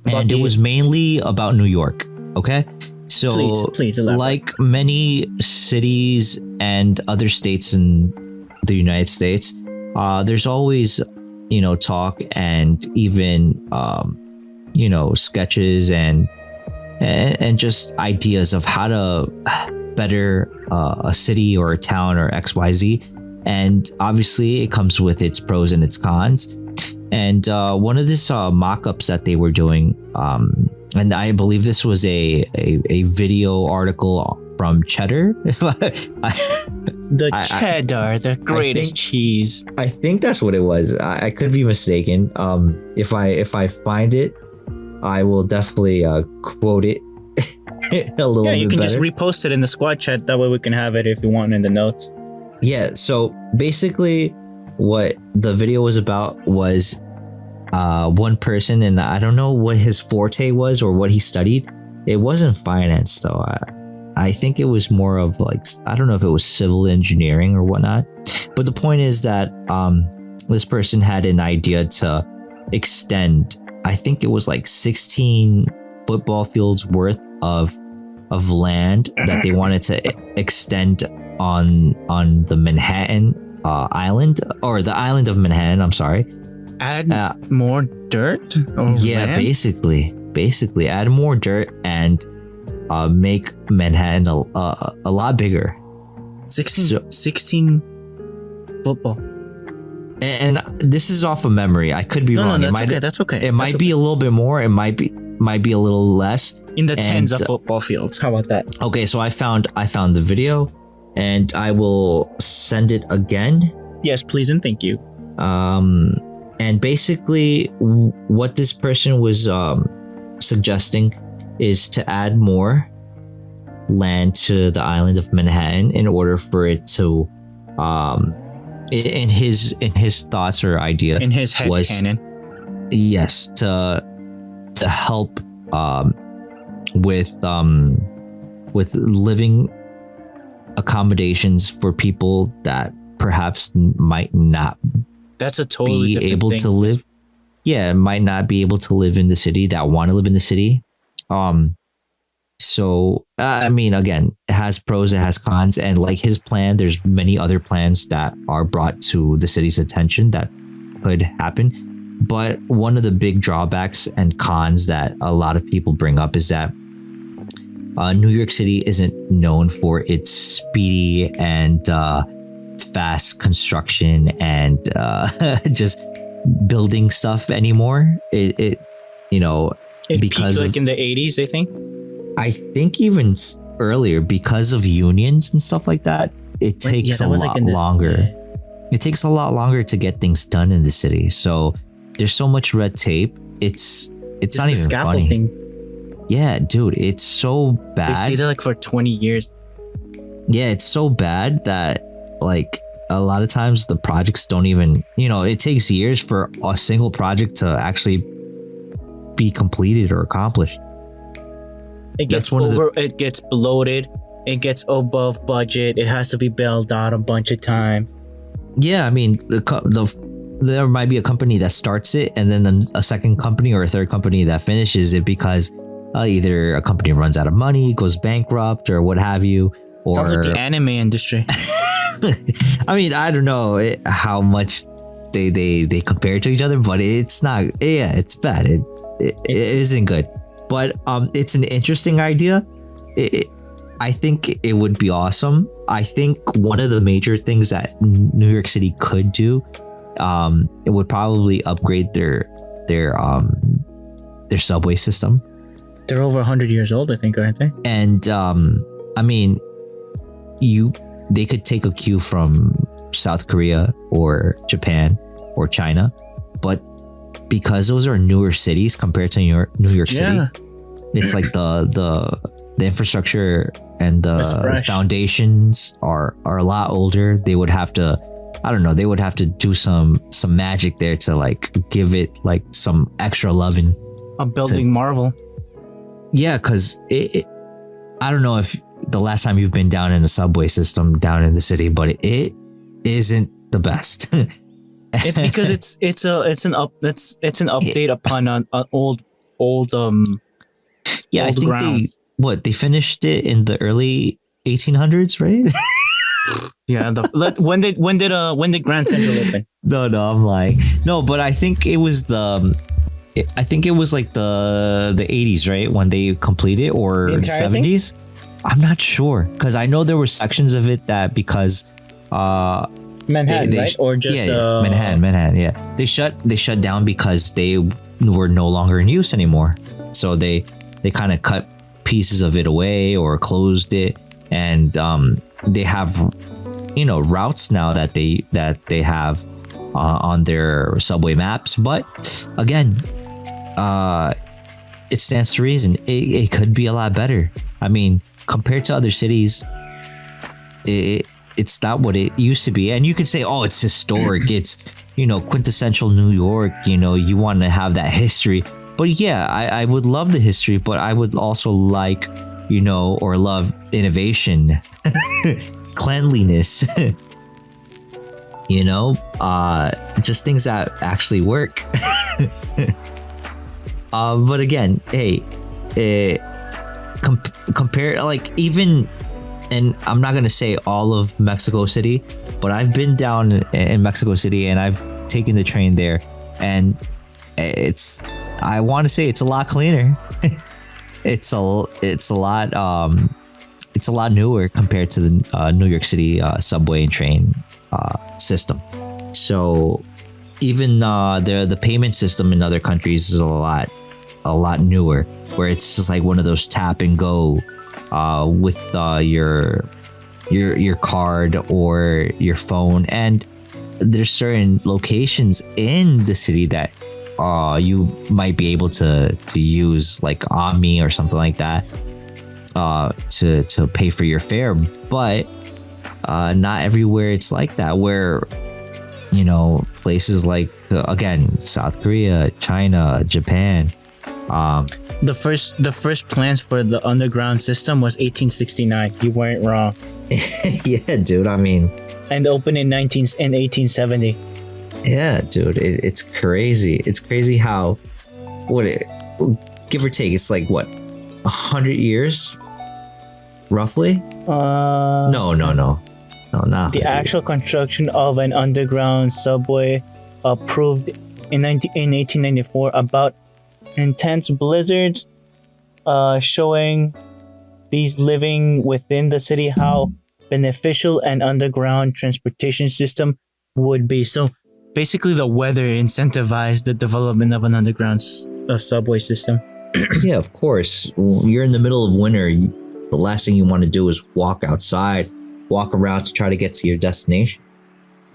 And it was mainly about New York. Okay. So, please elaborate. Like many cities and other states in the United States, there's always, talk and even, sketches and just ideas of how to better a city or a town or XYZ. And obviously, it comes with its pros and its cons. And one of these mock-ups that they were doing, and I believe this was a video article from Cheddar. Cheddar, the greatest cheese. I think that's what it was. I could be mistaken. If I find it, I will definitely quote it a little bit. Yeah, you can just better. repost it in the squad chat. That way we can have it if you want in the notes. Yeah. So basically, what the video was about was one person, and I don't know what his forte was or what he studied. It wasn't finance though. I think it was more of I don't know if it was civil engineering or whatnot. But the point is that this person had an idea to extend, I think it was 16 football fields worth of land that they wanted to extend on the Manhattan island, or the island of Manhattan. I'm sorry. Add more dirt? Yeah, land? basically add more dirt and make Manhattan a lot bigger. 16 football. And this is off of memory. I could be wrong. That's okay. It might be a little bit more. It might be a little less. In the tens of football fields. How about that? Okay, so I found the video, and I will send it again. Yes, please and thank you. And basically, what this person was suggesting is to add more land to the island of Manhattan in order for it to, in his thoughts or idea, in his head canon, yes, to help with living accommodations for people that perhaps might not. That's a totally be able to live. Yeah, might not be able to live in the city, that want to live in the city. So I mean, again, has pros, it has cons, and like his plan, there's many other plans that are brought to the city's attention that could happen. But one of the big drawbacks and cons that a lot of people bring up is that New York City isn't known for its speedy and fast construction and just building stuff anymore. It because peaked like in the 80s, I think even earlier, because of unions and stuff like that, it takes a lot longer. It takes a lot longer to get things done in the city. So there's so much red tape. It's not even funny. Yeah, dude, it's so bad. They stayed there like for 20 years. Yeah, it's so bad that like a lot of times the projects don't even, it takes years for a single project to actually be completed or accomplished. It gets it gets bloated. It gets above budget. It has to be bailed out a bunch of times. Yeah, I mean, there might be a company that starts it and then a second company or a third company that finishes it because either a company runs out of money, goes bankrupt, or what have you. Or sounds like the anime industry. I mean, I don't know how much they compare to each other, but it's not. Yeah, it's bad. It isn't good. But it's an interesting idea. I think it would be awesome. I think one of the major things that New York City could do, it would probably upgrade their subway system. They're over 100 years old, I think, aren't they? And I mean, they could take a cue from South Korea or Japan or China, but because those are newer cities compared to New York City, it's like the infrastructure and the foundations are a lot older. They would have to, I don't know, they would have to do some magic there to like give it like some extra loving. A building marvel. Yeah, because I don't know if the last time you've been down in a subway system down in the city, but it isn't the best. It's because it's an update upon an old yeah, I think ground. They finished it in the early 1800s, right? Yeah, when did Grand Central open? No, I'm like no, but I think it was like the 80s, right, when they completed, or the 70s. Thing? I'm not sure, because I know there were sections of it that because Manhattan, right? Or just Manhattan. Yeah, they shut down because they were no longer in use anymore. So they kind of cut pieces of it away or closed it, and they have routes now that they have on their subway maps. But again, it stands to reason it could be a lot better. I mean, compared to other cities, it's not what it used to be. And you could say, oh, it's historic. It's, quintessential New York. You want to have that history. But yeah, I would love the history, but I would also like, or love innovation, cleanliness, just things that actually work. But again, hey, compare, like, even, and I'm not going to say all of Mexico City, but I've been down in Mexico City and I've taken the train there, and I want to say it's a lot cleaner. it's a lot newer compared to the New York City subway and train system. So even the payment system in other countries is a lot newer, where it's just like one of those tap and go with your card or your phone. And there's certain locations in the city that you might be able to use, like Omni or something like that, to pay for your fare. But not everywhere it's like that, where places like again, South Korea, China, Japan, the first plans for the underground system was 1869. You weren't wrong. Yeah, dude, I mean, and opened in 1870. Yeah, dude, it's crazy. It's crazy how, give or take, it's like what, 100 years roughly? No, not The 100 actual construction of an underground subway approved in 1894 about intense blizzards, showing these living within the city how beneficial an underground transportation system would be. So basically, the weather incentivized the development of an underground subway system. Yeah, of course. You're in the middle of winter. The last thing you want to do is walk outside, walk around to try to get to your destination.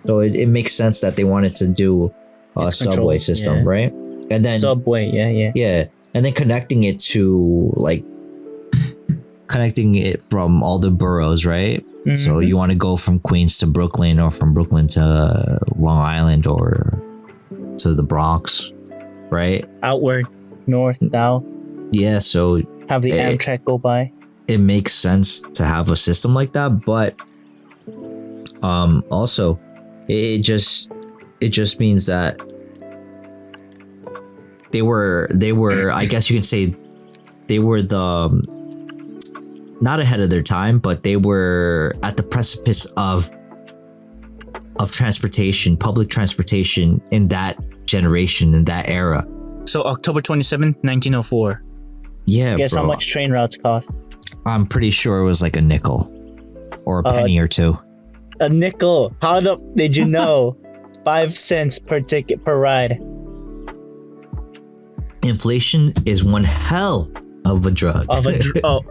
So it makes sense that they wanted to do a subway system, right? And then subway, yeah, and then connecting it to connecting it from all the boroughs, right? Mm-hmm. So you want to go from Queens to Brooklyn, or from Brooklyn to Long Island, or to the Bronx, right? Outward, north, south. Yeah, so have the Amtrak go by. It makes sense to have a system like that, but also it just means that they were I guess you can say they were not ahead of their time, but they were at the precipice of transportation, public transportation in that generation, in that era. So October 27th, 1904. Yeah, guess how much train routes cost? I'm pretty sure it was like a nickel or a penny or two. A nickel? How did you know? 5 cents per ticket per ride. Inflation is one hell of a drug. Oh.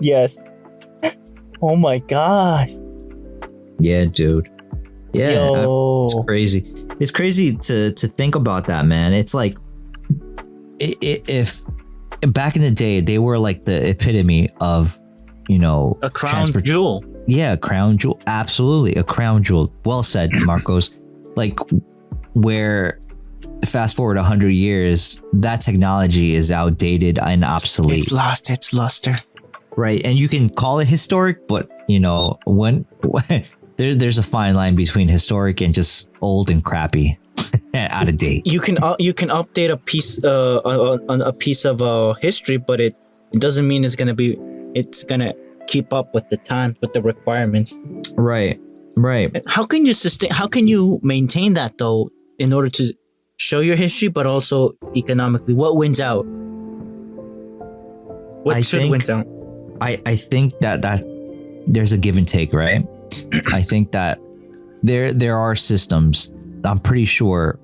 Yes. Oh my gosh. Yeah, dude. Yeah, Yo. It's crazy. It's crazy to think about that, man. It's like if back in the day they were like the epitome of, a crown jewel. Yeah, a crown jewel. Absolutely, a crown jewel. Well said, Marcos. Like, where fast forward 100 years, that technology is outdated and obsolete. It's lost its luster. Right, and you can call it historic, but when there's a fine line between historic and just old and crappy, out of date. You can update a piece of history, but it doesn't mean it's gonna keep up with the time, with the requirements. Right. How can you maintain that though, in order to show your history, but also economically? What wins out? What should win out? I think that there's a give and take, right? I think that there are systems. I'm pretty sure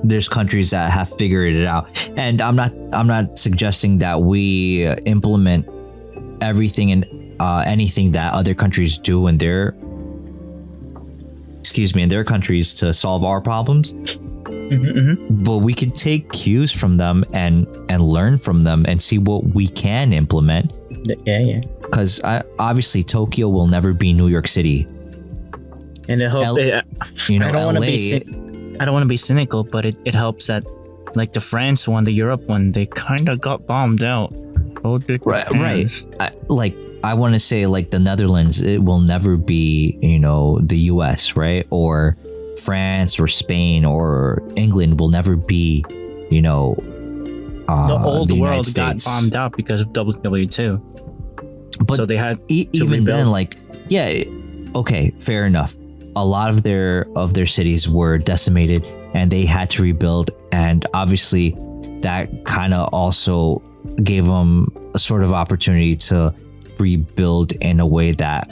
there's countries that have figured it out, and I'm not suggesting that we implement everything and anything that other countries do in their countries to solve our problems. But we can take cues from them and learn from them and see what we can implement. Yeah. Because obviously Tokyo will never be New York City. And it helps. I don't want to be cynical, but it helps that, like the France one, the Europe one, they kind of got bombed out. Right. I want to say like the Netherlands, it will never be, the US, right? Or France or Spain or England will never be, the old world got bombed out because of WW2. But so they had even then, okay, fair enough. A lot of their cities were decimated and they had to rebuild, and obviously that kind of also gave them a sort of opportunity to rebuild in a way that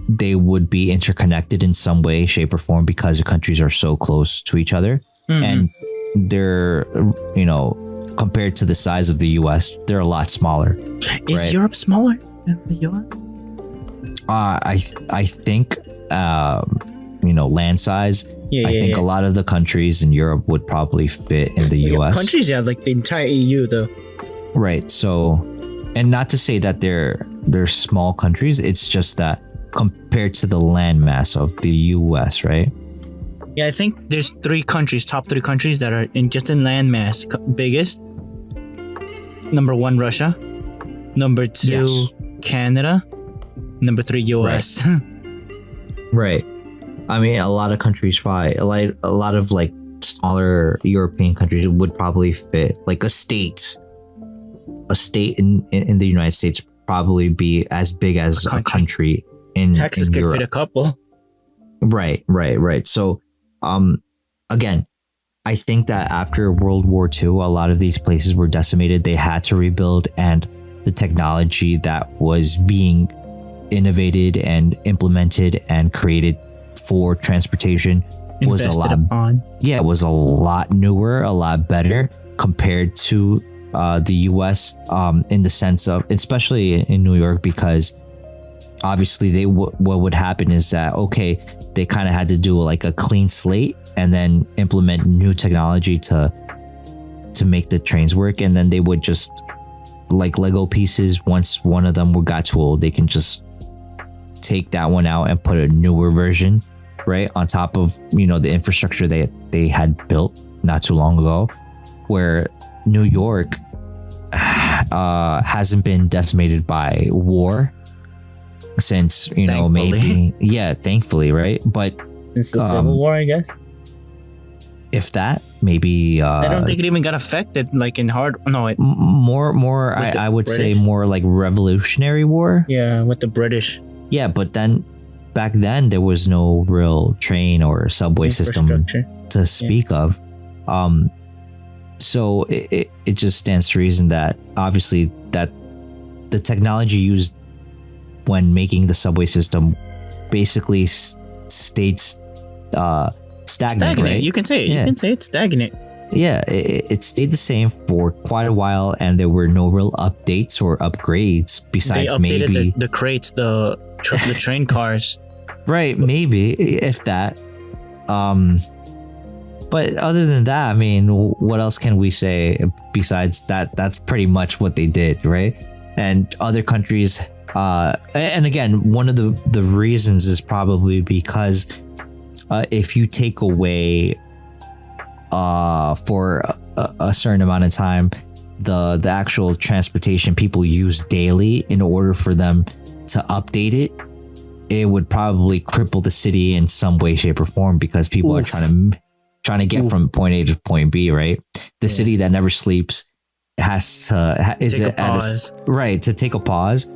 they would be interconnected in some way, shape, or form, because the countries are so close to each other. And they're, compared to the size of the US, they're a lot smaller. Is Europe smaller than the US? I think land size. I think a lot of the countries in Europe would probably fit in the US. Countries, like the entire EU though. Right. So, and not to say that they're small countries, it's just that compared to the landmass of the US, right? Yeah, I think there's top 3 countries that are in landmass biggest. Number 1, Russia. Number 2, yes. Canada. Number 3, US. Right. I mean, a lot of countries probably, like a lot of like smaller European countries would probably fit, like a state a state in the United States probably be as big as a country in Texas in could Europe. fit a couple. Right. So, again, I think that after World War II, a lot of these places were decimated. They had to rebuild, and the technology that was being innovated and implemented and created for transportation was a lot. Yeah, it was a lot newer, a lot better compared to the U.S. In the sense of, especially in New York, because obviously what would happen is that, okay, they kind of had to do like a clean slate and then implement new technology to make the trains work, and then they would just, like Lego pieces, once one of them got too old, they can just take that one out and put a newer version right on top of, you know, the infrastructure they had built not too long ago, where New York hasn't been decimated by war since, you know, maybe, yeah, thankfully, right? But since the Civil War, I guess. If that, maybe I don't think it even got affected like in hard. No, it more. I would say more like Revolutionary War. Yeah, with the British. Yeah, but then back then there was no real train or subway system to speak of. So it just stands to reason that obviously that the technology used when making the subway system basically stayed stagnant, right? You can say it. Yeah. You can say it's stagnant. Yeah, it stayed the same for quite a while, and there were no real updates or upgrades besides maybe the crates, the train cars. Right, maybe if that. But other than that, I mean, what else can we say besides that? That's pretty much what they did, right? And other countries, and again, one of the reasons is probably because if you take away for a certain amount of time the actual transportation people use daily in order for them to update it, it would probably cripple the city in some way, shape, or form, because people are trying to get from point A to point B, right? The city that never sleeps has to to take a pause.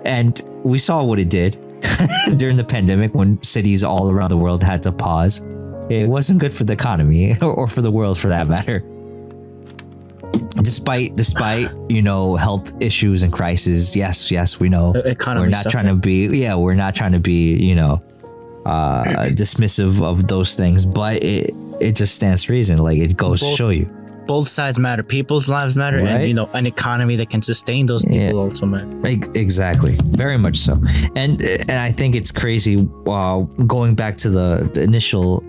And we saw what it did during the pandemic when cities all around the world had to pause. It wasn't good for the economy or for the world, for that matter. Despite you know, health issues and crises, yes, we know. We're not trying to be you know, dismissive of those things, but it just stands to reason. Like, it goes to show you, both sides matter. People's lives matter, right? And, you know, an economy that can sustain those people also matter. Exactly, very much so. And I think it's crazy. Going back to the initial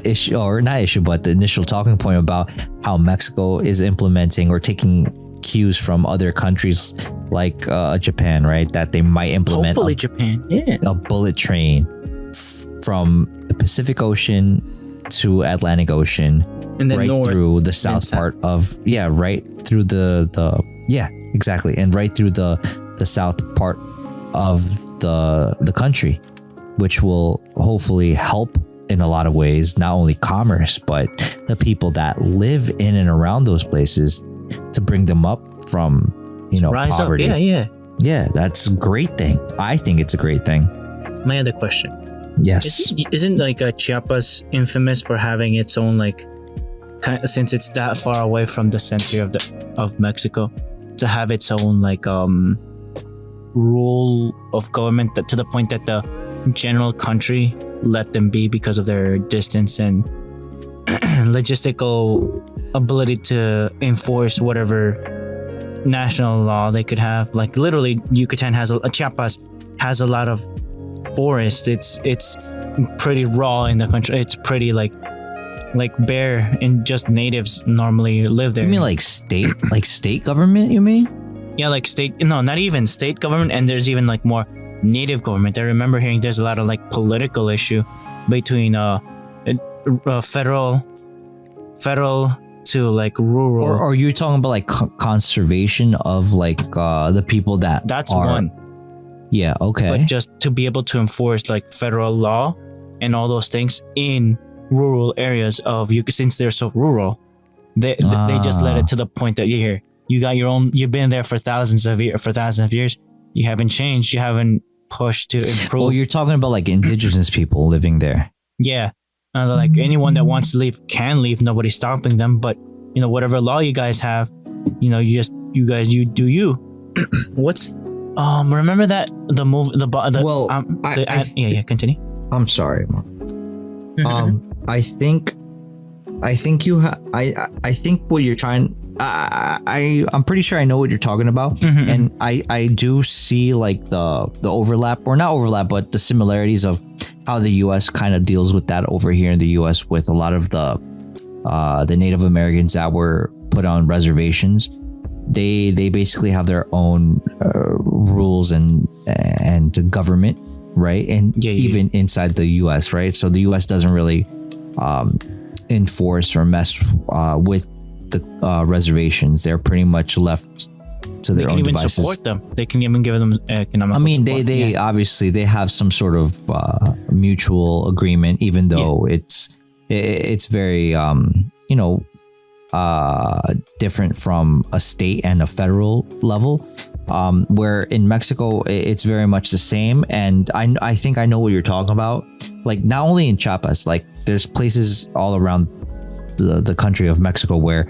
issue, or not issue, but the initial talking point about how Mexico is implementing or taking cues from other countries like Japan, right? That they might implement a bullet train from the Pacific Ocean to Atlantic Ocean, and then right through the south part of right through exactly, and right through the south part of the country, which will hopefully help in a lot of ways, not only commerce, but the people that live in and around those places, to bring them up from, you know, rise poverty. Yeah, that's a great thing. I think it's a great thing. My other question. Yes. Isn't like Chiapas infamous for having its own, like, since it's that far away from the center of Mexico, to have its own like rule of government, that to the point that the general country let them be because of their distance and logistical ability to enforce whatever national law they could have. Like, literally, Yucatan Chiapas has a lot of forest. It's pretty raw in the country. It's pretty like bare, and just natives normally live there. You mean like state government, you mean? Yeah, like not even state government, and there's even like more native government. I remember hearing there's a lot of like political issue between federal to like rural. Or are you talking about like conservation of like the people that's one? Yeah, okay. But just to be able to enforce like federal law and all those things in rural areas of Yucatan, since they're so rural, they just let it to the point that you hear You got your own. You've been there for thousands of years. You haven't changed. You haven't pushed to improve. Oh, you're talking about like indigenous people living there. Yeah, like anyone that wants to leave can leave. Nobody's stopping them. But whatever law you guys have, you do you. What's remember that the movie continue. I'm sorry, Mark. I think you have. I think what you're trying. I'm pretty sure I know what you're talking about, and I do see like the overlap, or not overlap, but the similarities of how the U.S. kind of deals with that over here in the U.S. with a lot of the Native Americans that were put on reservations. They basically have their own rules and government, right? And even inside the U.S., right? So the U.S. doesn't really enforce or mess with the reservations. They're pretty much left to their own devices. They can even support them. They can even give them economic support. They obviously they have some sort of mutual agreement, even though it's very different from a state and a federal level. Where in Mexico it's very much the same, and I think I know what you're talking about. Like not only in Chiapas, like there's places all around the country of Mexico where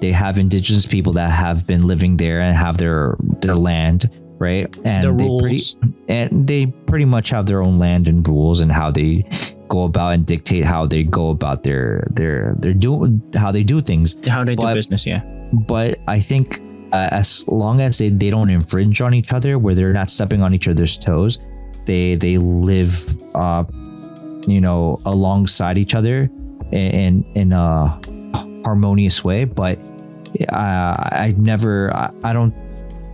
they have indigenous people that have been living there and have their land, right? And they pretty much have their own land and rules and how they go about and dictate how they go about how they do things, how they do business. But I think as long as they don't infringe on each other, where they're not stepping on each other's toes, they live alongside each other in a harmonious way. But I don't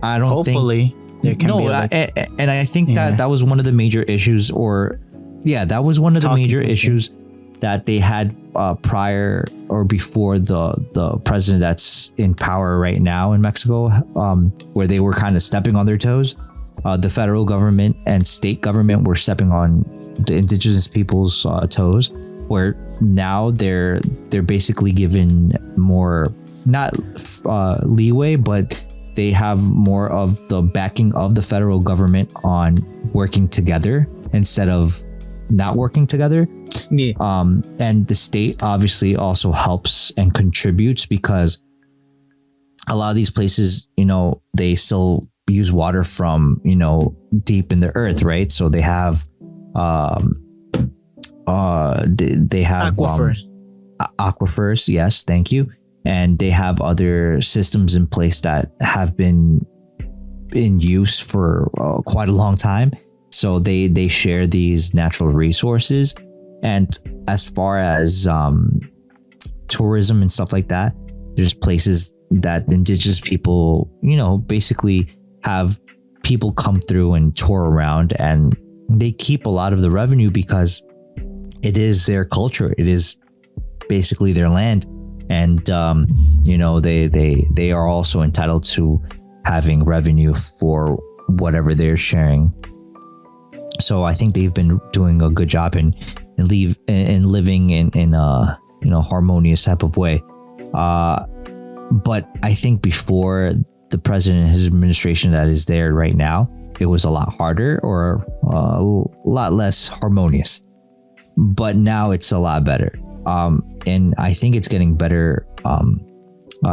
hopefully think there can be and I think that was one of the major issues, that was one of the major issues that they had prior or before the president that's in power right now in Mexico, where they were kind of stepping on their toes. The federal government and state government were stepping on the indigenous people's toes, where now they're basically given more, not leeway, but they have more of the backing of the federal government on working together instead of not working together. And the state obviously also helps and contributes, because a lot of these places, they still use water from, deep in the earth, right? So they have they have aquifers. Yes, thank you. And they have other systems in place that have been in use for quite a long time. So they share these natural resources. And as far as tourism and stuff like that, there's places that indigenous people, basically have people come through and tour around, and they keep a lot of the revenue because it is their culture. It is basically their land. And, they are also entitled to having revenue for whatever they're sharing. So I think they've been doing a good job in living in a harmonious type of way. But I think before the president and his administration that is there right now, it was a lot harder or a lot less harmonious. But now it's a lot better. And I think it's getting better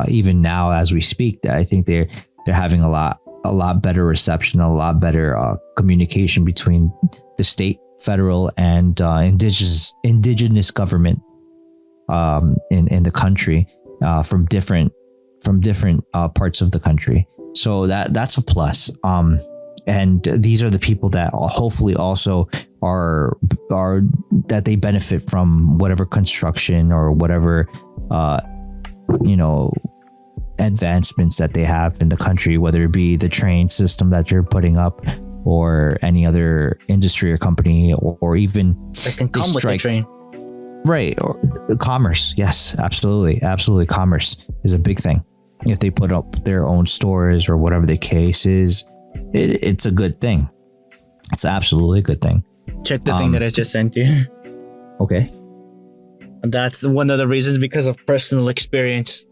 even now as we speak. I think they're having a lot better reception, a lot better communication between the state, federal, and indigenous government in the country from different parts of the country. So that's a plus. And these are the people that hopefully also are that they benefit from whatever construction or whatever advancements that they have in the country, whether it be the train system that you're putting up or any other industry or company, or even that can come with the train. Right. Or commerce. Yes, absolutely. Commerce is a big thing. If they put up their own stores or whatever the case is, it's a good thing. It's absolutely a good thing. Check the thing that I just sent you. Okay. And that's one of the reasons, because of personal experience.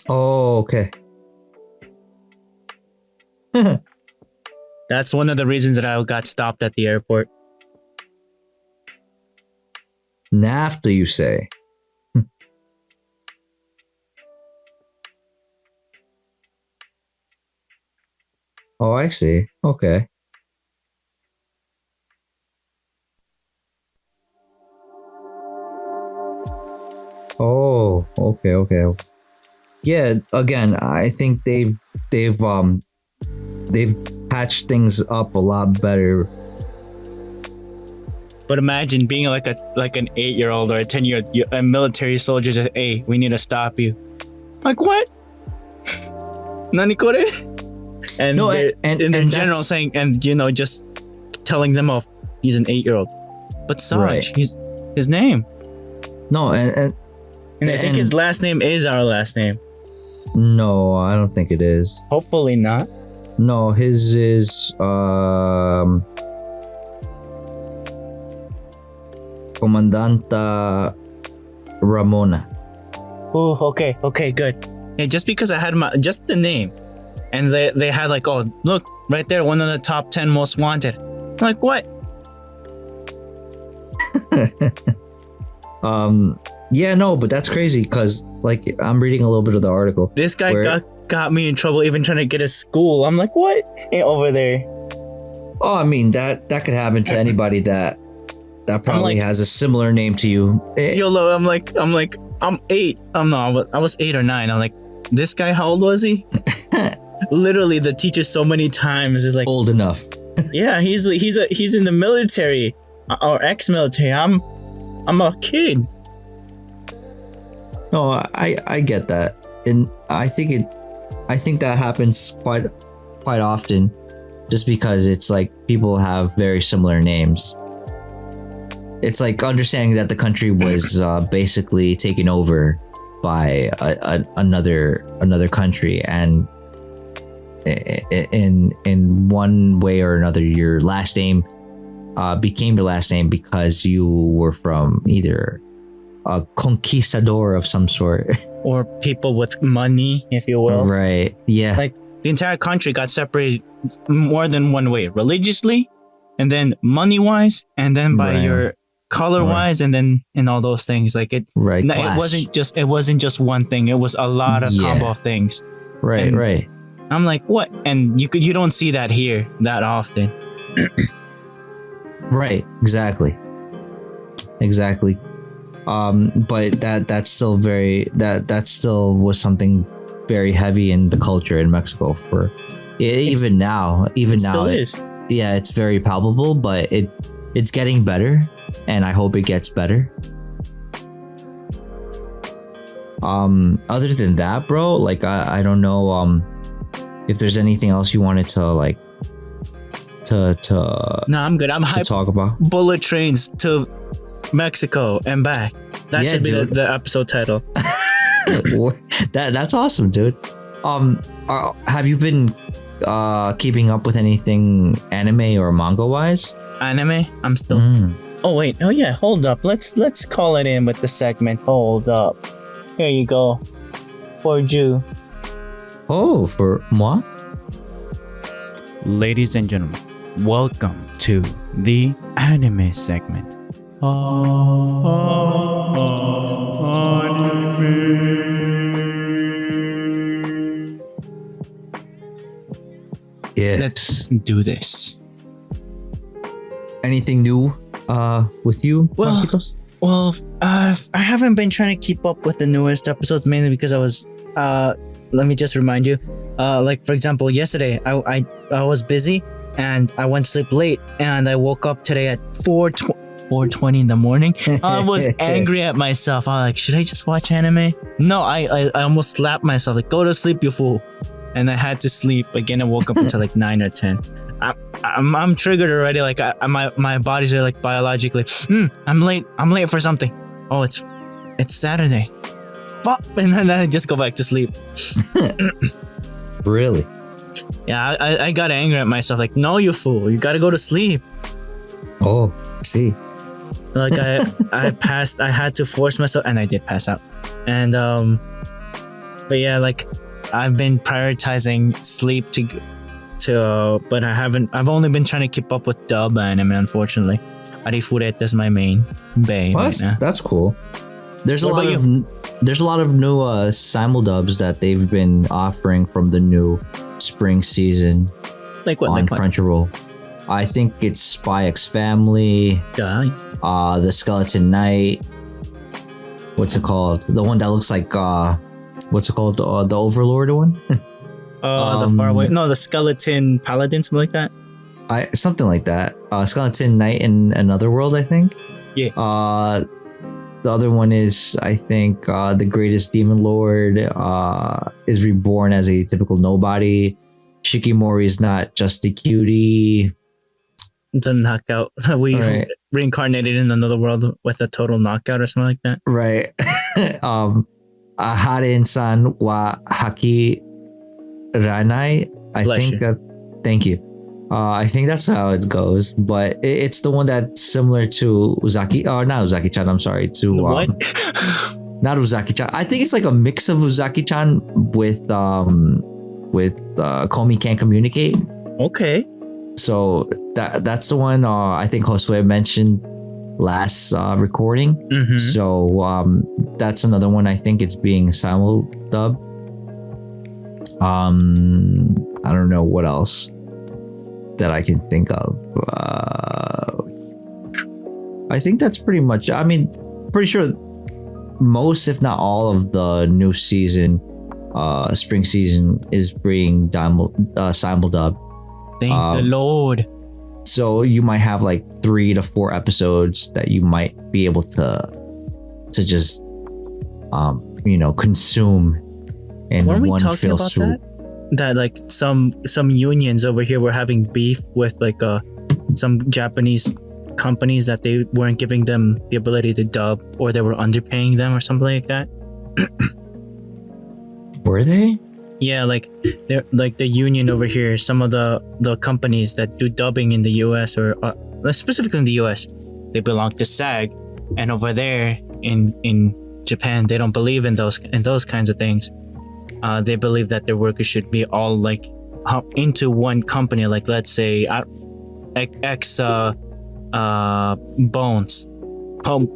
Oh, okay. That's one of the reasons that I got stopped at the airport. NAFTA, you say? Oh, I see. Okay. Oh, okay. Yeah, again, I think they've patched things up a lot better. But imagine being like an 8-year-old or a 10-year a military soldier says, "Hey, we need to stop you." Like, what? Nani kore? And No, and and general that's- saying, and just telling them off, he's an 8-year-old. But Saj, Right. he's his name. No, and And I think his last name is our last name. no, I don't think it is. Hopefully not. No, his is Comandanta Ramona. Oh, okay, good. Yeah, just because I had just the name, and they had like, oh, look right there, one of the top 10 most wanted. I'm like, what? Yeah, no, but that's crazy because like I'm reading a little bit of the article. This guy where- got me in trouble even trying to get a school. I'm like, what? Ain't over there. Oh, I mean that could happen to anybody that probably like- has a similar name to you. YOLO, I'm 8. I was 8 or 9. I'm like, this guy, how old was he? Literally, the teacher so many times is like, Old enough. yeah, he's in the military or ex-military. I'm a kid. No, I get that, and I think that happens quite often, just because it's like people have very similar names. It's like understanding that the country was basically taken over by another country, and in one way or another, your last name became your last name because you were from either a conquistador of some sort. Or people with money, if you will. Right. Yeah. Like, the entire country got separated more than one way: religiously, and then money-wise, and then by Right. your color-wise, and then and all those things. Like it, Right. no, Class. it wasn't just one thing. It was a lot of Yeah. combo of things. Right. and- Right. I'm like, what? And you don't see that here that often. Right. Exactly. But that's still that still was something very heavy in the culture in Mexico for even now. Still is. Yeah, it's very palpable, but it's getting better, and I hope it gets better. Other than that, bro, like I don't know if there's anything else you wanted to like to No, I'm good. I'm to hyped. talk about. Bullet trains to Mexico and back. That Yeah, should be dude. the episode title. That's awesome, dude. Have you been keeping up with anything anime or manga wise? Anime. I'm still. Oh wait. Oh yeah. Hold up. Let's call it in with the segment. Hold up. Here you go. For you. Oh, for moi? Ladies and gentlemen, welcome to the anime segment. Yes. Let's do this. Anything new with you, Well, Marquitos? Well, I haven't been trying to keep up with the newest episodes mainly because I was. Let me just remind you. Like for example, yesterday I was busy and I went to sleep late and I woke up today at 4:20 in the morning. I was angry at myself. I was like, should I just watch anime? No, I almost slapped myself. Like, go to sleep, you fool. And I had to sleep again. I woke up until like 9 or 10. I'm triggered already. Like my bodies are like biologically. I'm late for something. Oh, it's Saturday. Fuck. And then I just go back to sleep. Really? Yeah, I got angry at myself. Like, no, you fool. You gotta go to sleep. Oh, see. Like I had to force myself, and I did pass out. And But yeah, like I've been prioritizing sleep but I've only been trying to keep up with dub anime, unfortunately. Arifureta is my main bae Well, right now. that's cool. There's What a about lot of new simuldubs that they've been offering from the new spring season Like what? on Like what? Crunchyroll. I think it's Spy X Family, Die. The Skeleton Knight. What's it called? The one that looks like what's it called? The Overlord one? The far away. No, the skeleton paladin, something like that. Something like that. Skeleton Knight in Another World, I think. Yeah. The other one is, I think, the Greatest Demon Lord is reborn as a typical nobody. Shikimori is not just a cutie. The knockout. We Right. reincarnated in another world with a total knockout or something like that. Right. Haren-san wa Haki Ranai. I Bless think you. that's. Thank you. I think that's how it goes, but it's the one that's similar to Uzaki. Oh, not Uzaki-chan. I'm sorry. To What? not Uzaki-chan. I think it's like a mix of Uzaki-chan with Komi Can't Communicate. Okay. So that's the one I think Josue mentioned last recording. Mm-hmm. So that's another one. I think it's being simul-dubbed. I don't know what else that I can think of. I think that's pretty much. I mean, pretty sure most, if not all, of the new season, spring season, is being simul-dubbed. Thank the Lord. So you might have like 3 to 4 episodes that you might be able to just consume in Weren't we one talking fell about swoop. that like some unions over here were having beef with like some Japanese companies that they weren't giving them the ability to dub, or they were underpaying them or something like that. Were they? Yeah, like they're like the union over here. Some of the companies that do dubbing in the U.S. or specifically in the U.S. they belong to SAG, and over there in Japan they don't believe in those kinds of things. They believe that their workers should be all like into one company. Like let's say Bones.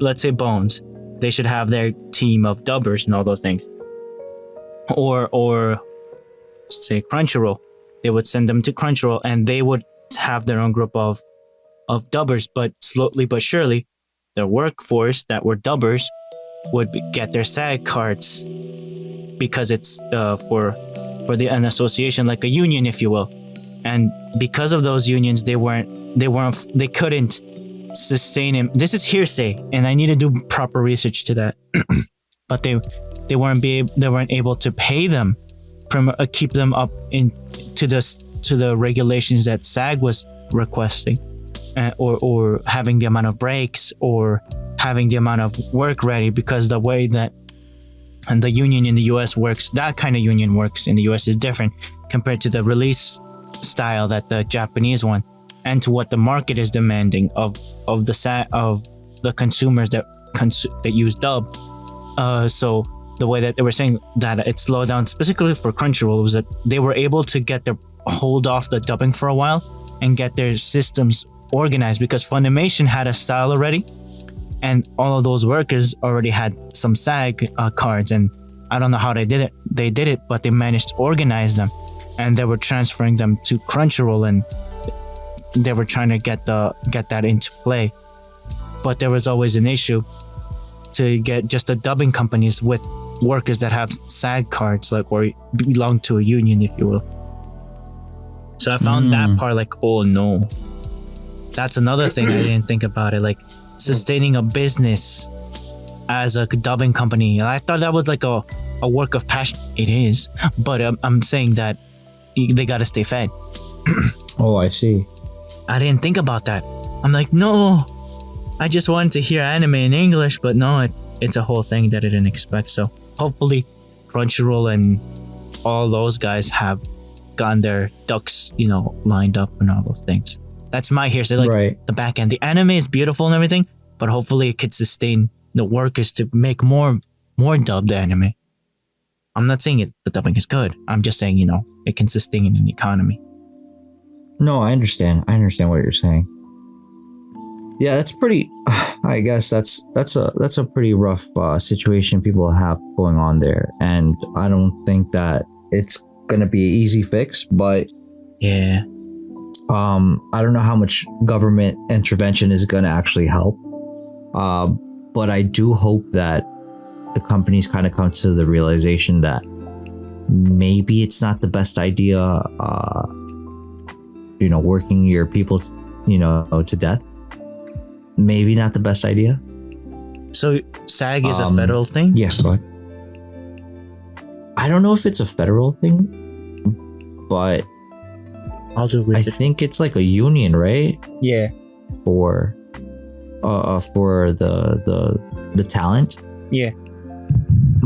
Let's say Bones. They should have their team of dubbers and all those things. Or say Crunchyroll. They would send them to Crunchyroll and they would have their own group of dubbers. But slowly but surely, their workforce that were dubbers would get their SAG cards, because it's for an association, like a union, if you will. And because of those unions, they couldn't sustain him. This is hearsay, and I need to do proper research to that. But they weren't able to pay them, keep them up to the regulations that SAG was requesting, or having the amount of breaks, or having the amount of work ready, because the way that and the union in the US works, that kind of union works in the US is different compared to the release style that the Japanese one, and to what the market is demanding of the consumers that use dub. So the way that they were saying that it slowed down specifically for Crunchyroll was that they were able to get their hold off the dubbing for a while and get their systems organized, because Funimation had a style already, and all of those workers already had some SAG cards, and I don't know how they did it, but they managed to organize them, and they were transferring them to Crunchyroll, and they were trying to get that into play. But there was always an issue to get just the dubbing companies with workers that have SAG cards, like, or belong to a union, if you will. So I found that part like, oh no, that's another thing I didn't think about it, like sustaining a business as a dubbing company. I thought that was like a work of passion. It is, but I'm saying that they gotta stay fed. Oh, I see. I didn't think about that. I'm like, no, I just wanted to hear anime in English, but no, it's a whole thing that I didn't expect. So hopefully Crunchyroll and all those guys have gotten their ducks, lined up and all those things. That's my hearsay. Like, Right. the back end, the anime is beautiful and everything, but hopefully it could sustain the workers to make more dubbed anime. I'm not saying the dumping is good. I'm just saying, it can sustain an economy. No, I understand. I understand what you're saying. Yeah, that's pretty. I guess that's a pretty rough situation people have going on there, and I don't think that it's gonna be an easy fix. But yeah, I don't know how much government intervention is gonna actually help. But I do hope that the companies kind of come to the realization that maybe it's not the best idea. Working your people, to death. Maybe not the best idea. So SAG is a federal thing? Yeah, go ahead. I don't know if it's a federal thing, but I'll do I research. think it's like a union, right? Yeah. For the talent. Yeah.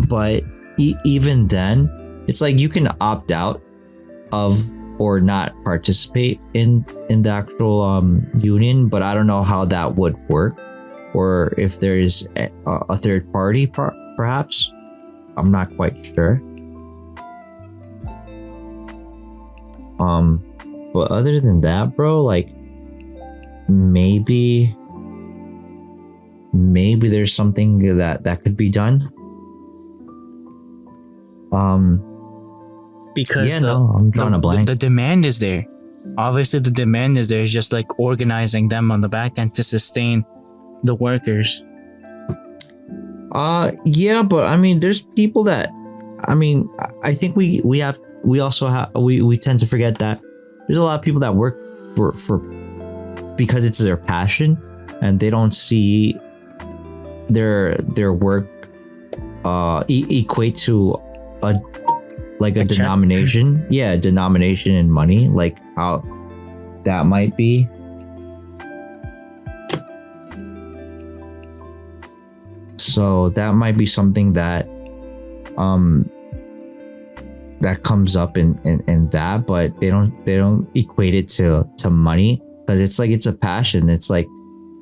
But even then, it's like you can opt out of or not participate in the actual union, but I don't know how that would work, or if there's a third party perhaps. I'm not quite sure. But other than that, bro, like maybe there's something that could be done. Because I'm drawing a blank. The demand is there. Obviously, the demand is there. It's just like organizing them on the back end to sustain the workers. Yeah, but I mean, there's people that, I mean, I think we tend to forget that there's a lot of people that work for because it's their passion, and they don't see their work equate to a denomination. Yeah, a denomination in money, like how that might be. So that might be something that that comes up in that, but they don't equate it to money, because it's like it's a passion. It's like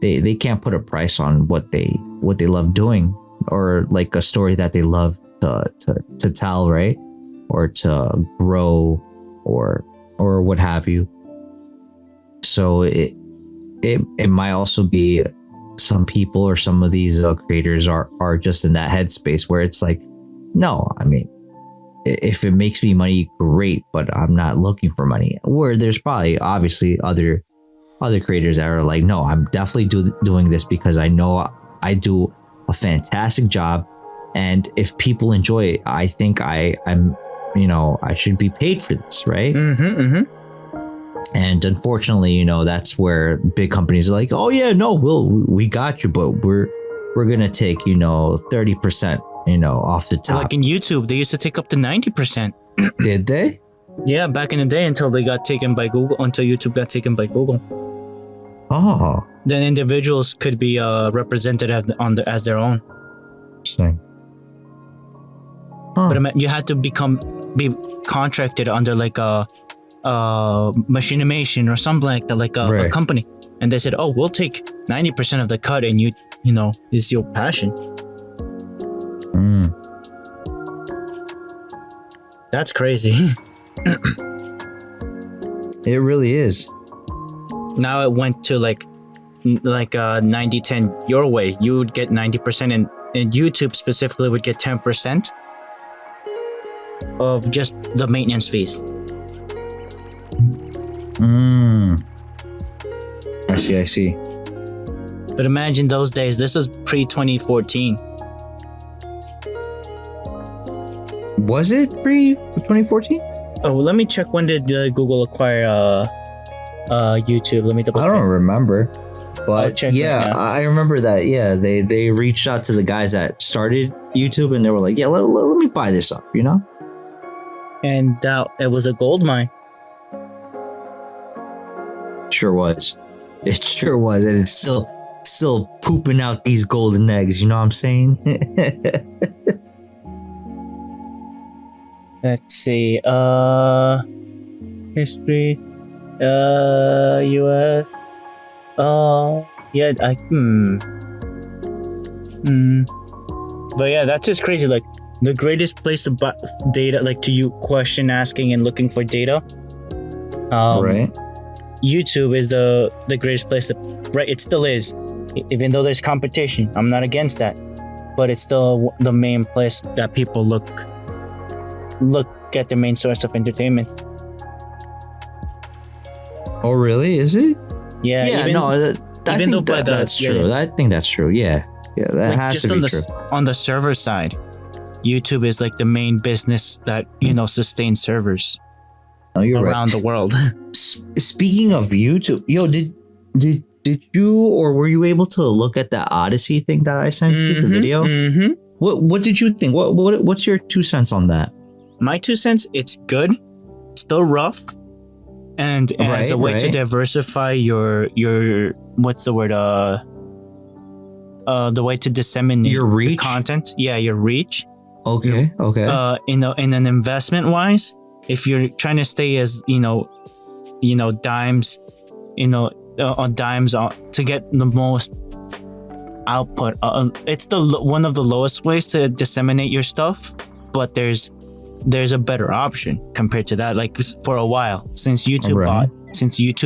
they can't put a price on what they love doing, or like a story that they love to tell, right? Or to grow, or what have you. So it might also be some people, or some of these creators are just in that headspace where it's like, no, I mean, if it makes me money, great, but I'm not looking for money. Where there's probably obviously other creators that are like, no, I'm definitely doing this because I know I do a fantastic job, and if people enjoy it, I think I'm I should be paid for this, right? And unfortunately, that's where big companies are like, oh yeah, no, we got you, but we're gonna take 30% off the top. Like in YouTube, they used to take up to 90%. Did they? Yeah, back in the day, until they got taken by Google, until YouTube got taken by Google. Oh. Then individuals could be represented as their own. Interesting. Huh. But you had to be contracted under like a machinimation or something like that, like a company. And they said, oh, we'll take 90% of the cut, and it's your passion. That's crazy. It really is. Now it went to like 90-10 your way. You would get 90%, and YouTube specifically would get 10% of just the maintenance fees. I see. But imagine those days. This was pre-2014. Was it pre-2014? Oh, let me check. When did Google acquire YouTube? Let me double check. I don't remember. But yeah, right, I remember that. Yeah, they reached out to the guys that started YouTube, and they were like, yeah, let me buy this up, And it was a gold mine. Sure was. It sure was. And it's still pooping out these golden eggs. You know what I'm saying? Let's see. History. US. Yeah. But yeah, that's just crazy. Like, the greatest place to buy data, like to you question asking and looking for data. Right. YouTube is the greatest place to, right? It still is, even though there's competition. I'm not against that, but it's still the main place that people look at the main source of entertainment. Oh, really? Is it? Yeah. Yeah. Even, I think that's true. I think that's true. Yeah. Yeah. That like has just to on be the true. on the server side, YouTube is like the main business that sustains servers Oh, you're around the world. Speaking of YouTube, yo, did you or were you able to look at that Odysee thing that I sent you, the video? Mm-hmm. What did you think? What's your 2 cents on that? My 2 cents, it's good, still rough, and as a way to diversify your what's the word, the way to disseminate Your reach? content. Yeah, your reach. Okay. In an investment wise, if you're trying to stay as dimes, on dimes to get the most output, it's one of the lowest ways to disseminate your stuff, but there's a better option compared to that. Like for a while, since YouTube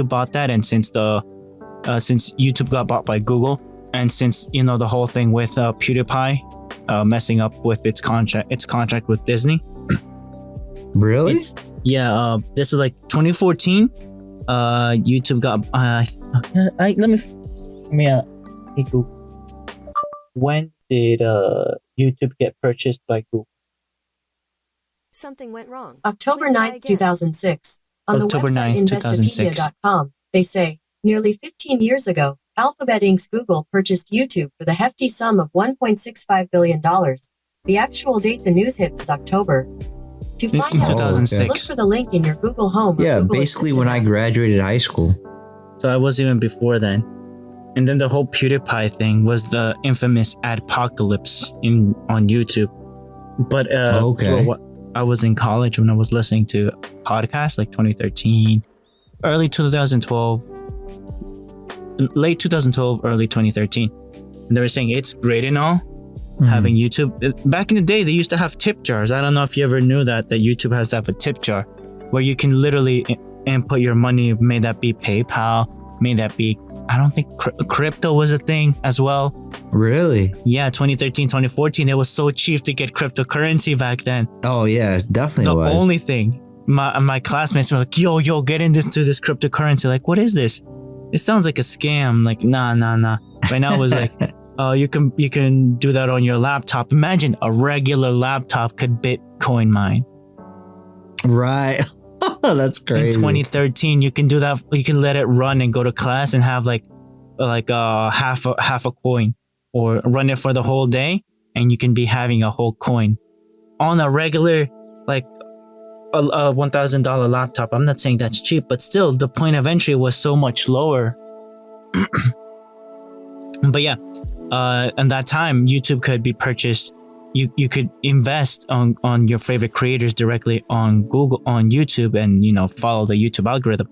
bought that, and since YouTube got bought by Google, and since the whole thing with PewDiePie messing up with its contract with Disney. Really? This was like 2014. YouTube got let me Google. When did YouTube get purchased by Google? Something went wrong. October 9th, 2006. On October the website 9th, 2006. Investopedia.com, they say, nearly 15 years ago, Alphabet Inc.'s Google purchased YouTube for the hefty sum of $1.65 billion. The actual date the news hit was October. To find out, 2006. look for the link in your Google Home or Yeah, Google basically Assistant when I app. graduated high school. So I was even before then. And then the whole PewDiePie thing was the infamous adpocalypse on YouTube. But for what I was in college when I was listening to podcasts like 2013, early 2012, late 2012, early 2013. And they were saying it's great and all, having YouTube. Back in the day, they used to have tip jars. I don't know if you ever knew that YouTube has to have a tip jar where you can literally input your money. May that be PayPal, may that be, I don't think crypto was a thing as well. Really? Yeah, 2013, 2014, it was so cheap to get cryptocurrency back then. Oh yeah, definitely The was. only thing, my classmates were like, yo, get into this cryptocurrency. Like, what is this? It sounds like a scam. Like, nah. Right now it was like, you can do that on your laptop. Imagine a regular laptop could Bitcoin mine. Right. That's crazy. In 2013, you can do that. You can let it run and go to class and have like half a coin, or run it for the whole day, and you can be having a whole coin on a regular like a $1,000 laptop. I'm not saying that's cheap, but still, the point of entry was so much lower. But yeah, at that time, YouTube could be purchased. You could invest on your favorite creators directly on Google, on YouTube, and follow the YouTube algorithm.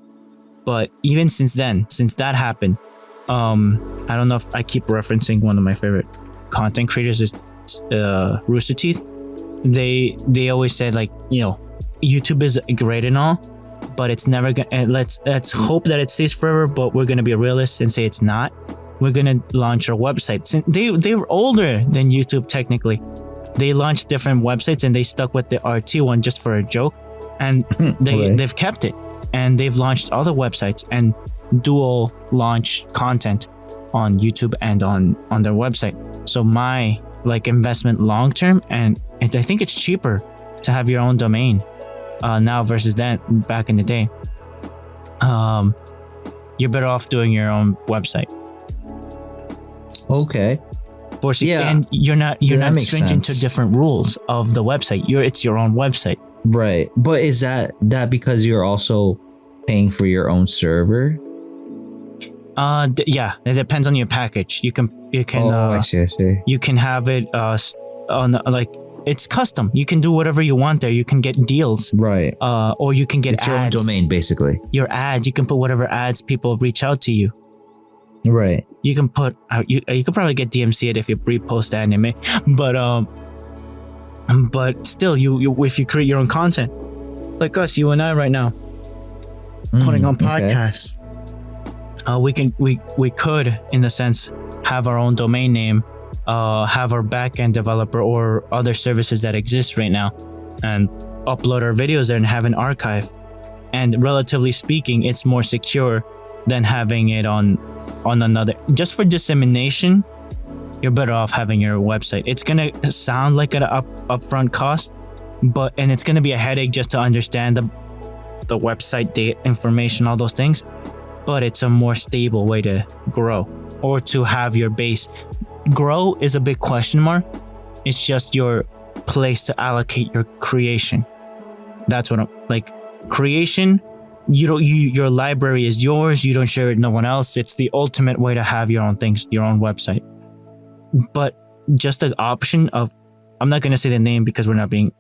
But even since that happened, I don't know if I keep referencing one of my favorite content creators is Rooster Teeth. They always said, like, YouTube is great and all, but it's never gonna. Let's hope that it stays forever. But we're gonna be realists and say it's not. We're gonna launch our website. Since they were older than YouTube technically. They launched different websites and they stuck with the RT one just for a joke, and they've kept it, and they've launched other websites and dual launch content on YouTube and on their website. So my investment long term, and I think it's cheaper to have your own domain now versus then back in the day. You're better off doing your own website. Okay. And you're not stringent to different rules of the website. It's your own website. Right. But is that because you're also paying for your own server? Yeah, it depends on your package. You can I see. You can have it on it's custom. You can do whatever you want there. You can get deals. Right. Or you can get it's ads. your own domain basically. Your ads, you can put whatever ads people reach out to you. Right. You can put you could probably get DMC'd if you repost anime, but But still, you if you create your own content, like us, you and I right now, putting on podcasts, we could, in a sense, have our own domain name, have our backend developer or other services that exist right now, and upload our videos there and have an archive. And relatively speaking, it's more secure than having it on another. Just for dissemination, you're better off having your website. It's gonna sound like an upfront cost, and it's gonna be a headache just to understand the website date information, all those things. But it's a more stable way to grow, or to have your base. Grow is a big question mark. It's just your place to allocate your creation. That's what I'm like. Creation, your library is yours. You don't share it with no one else. It's the ultimate way to have your own things, your own website. But just the option of, I'm not gonna say the name because we're not being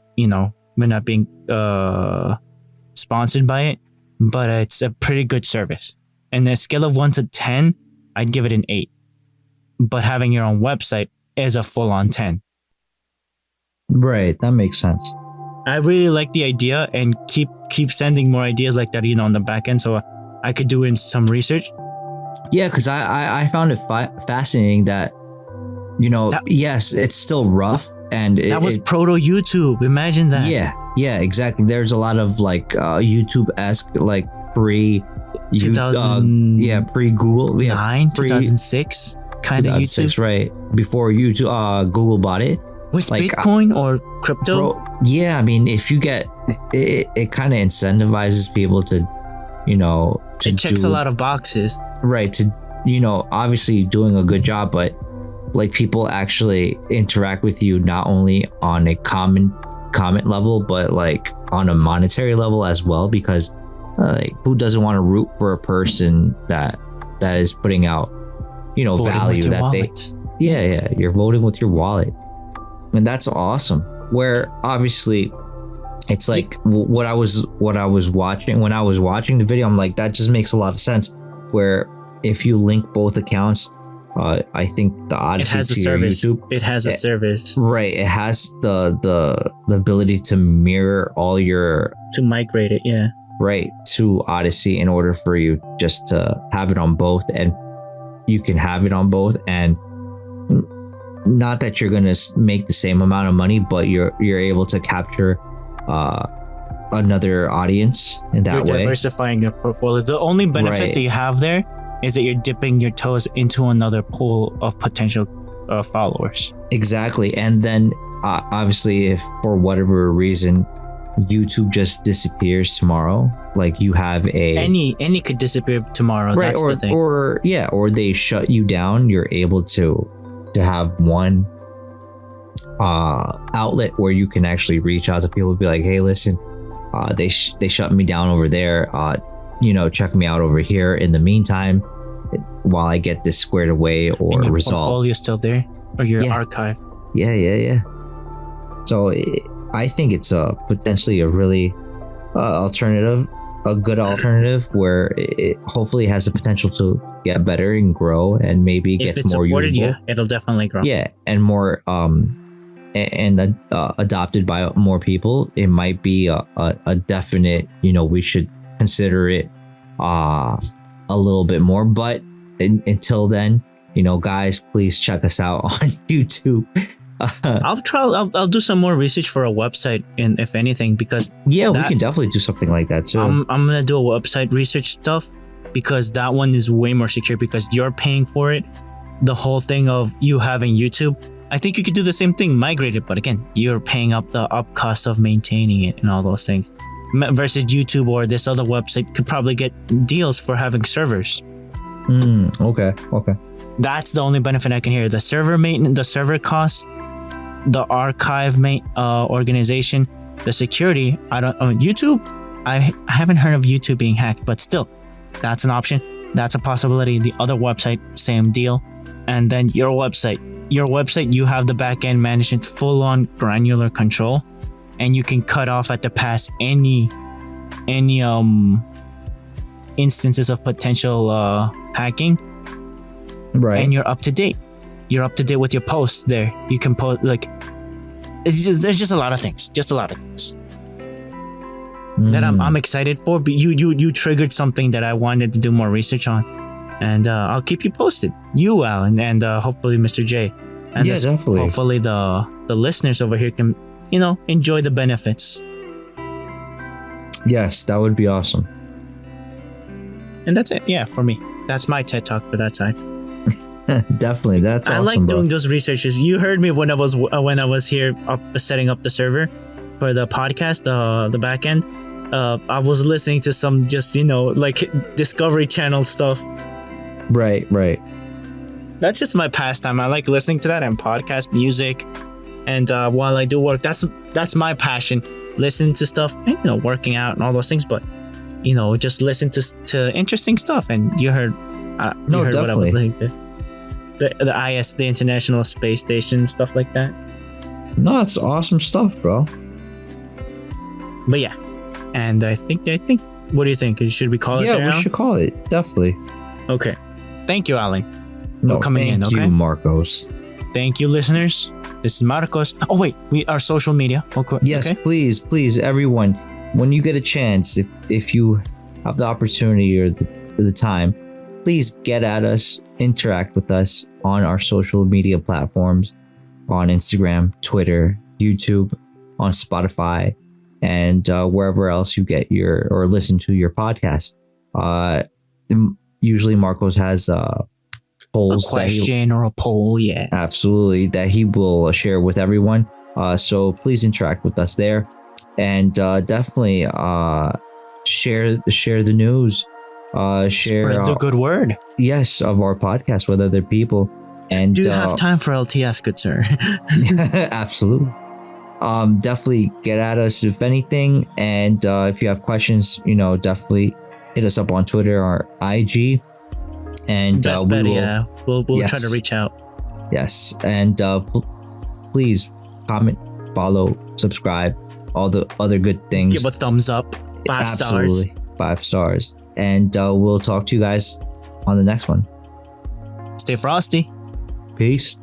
sponsored by it, but it's a pretty good service. And a scale of 1 to 10, I'd give it an 8. But having your own website is a full-on 10. Right, that makes sense. I really like the idea, and keep sending more ideas like that, on the back end, so I could do in some research. Yeah, because I found it fascinating that, yes, it's still rough, and that was proto YouTube. Imagine that. Yeah, exactly. There's a lot of like YouTube-esque, like pre 2000, pre Google, 2006 kind of YouTube, right before YouTube, Google bought it. With like, Bitcoin or crypto? Bro, yeah, I mean, if you get it kind of incentivizes people to, it checks a lot of boxes. Right. To, obviously doing a good job, but like people actually interact with you not only on a comment level, but like on a monetary level as well, because like who doesn't want to root for a person that is putting out, value that wallets. You're voting with your wallet. And that's awesome. Where obviously it's like what I was watching when I was watching the video, I'm like, that just makes a lot of sense. Where if you link both accounts, I think the Odysee to your YouTube, it has a service. Right. It has the ability to mirror all your, to migrate it, yeah. Right, to Odysee in order for you just to have it on both, and you can have it on both, and not that you're gonna make the same amount of money, but you're able to capture another audience in that way. You're diversifying your portfolio. The only benefit that you have there is that you're dipping your toes into another pool of potential followers. Exactly. And then obviously, if for whatever reason YouTube just disappears tomorrow, like you have any could disappear tomorrow, right? That's the thing. Or they shut you down, you're able to have one outlet where you can actually reach out to people and be like, hey, listen, they shut me down over there, check me out over here in the meantime while I get this squared away or and your resolved. Portfolio still there, or your archive. Yeah. So I think it's potentially a really a good alternative where it hopefully has the potential to get better and grow, and maybe gets more usable. Yeah, it'll definitely grow. Yeah, and more adopted by more people. It might be a definite, we should consider it a little bit more. But until then, guys, please check us out on YouTube. I'll do some more research for a website, and if anything, because we can definitely do something like that too. I'm gonna do a website research stuff, because that one is way more secure, because you're paying for it. The whole thing of you having YouTube, I think you could do the same thing, migrate it, but again, you're paying up the cost of maintaining it and all those things. Versus YouTube or this other website could probably get deals for having servers. Okay. That's the only benefit I can hear. The server maintenance, the server costs, the archive organization, the security. YouTube. I haven't heard of YouTube being hacked, but still, that's an option. That's a possibility. The other website, same deal. And then your website, you have the back-end management, full-on granular control, and you can cut off at the pass any instances of potential hacking. Right. And you're up to date. You're up to date with your posts there. You can post, like, there's just a lot of things. That I'm excited for. But you triggered something that I wanted to do more research on, and I'll keep you posted. You, Alan, and hopefully Mr. J. And definitely. Hopefully the listeners over here can enjoy the benefits. Yes, that would be awesome. And that's it. Yeah, for me, that's my TED talk for that side. Definitely, that's awesome. I like doing bro. those researches. You heard me when I was here setting up the server for the podcast, the back end. I was listening to some just like Discovery Channel stuff. Right. That's just my pastime. I like listening to that and podcast music. And while I do work, that's my passion. Listen to stuff, working out and all those things. But just listen to interesting stuff. And you heard, No, what I was definitely. listening to. The IS, the International Space Station, stuff like that. No, it's awesome stuff, bro. But yeah, and I think. What do you think? Should we call it? Yeah, there we now? should call it. Definitely. Okay. Thank you, Alan. No, coming in, thank you, okay? Marcos. Thank you, listeners. This is Marcos. Oh wait, our social media. Okay. Yes, Okay. please, everyone. When you get a chance, if you have the opportunity or the time, please get at us, interact with us on our social media platforms, on Instagram, Twitter, YouTube, on Spotify, and wherever else you get or listen to your podcast. Usually Marcos has polls A question or a poll, yeah. absolutely that he will share with everyone. So please interact with us there, and definitely share the news. Share Spread the good word. yes of our podcast with other people. And Do you have time for LTS, good sir? absolutely. Definitely get at us if anything, and if you have questions, definitely hit us up on Twitter or IG, and Best we bet, will, yeah. We'll Yes. try to reach out. yes, and please comment, follow, subscribe, all the other good things. Give a thumbs up. 5 stars. Absolutely, 5 stars, and we'll talk to you guys on the next one. Stay frosty. Peace.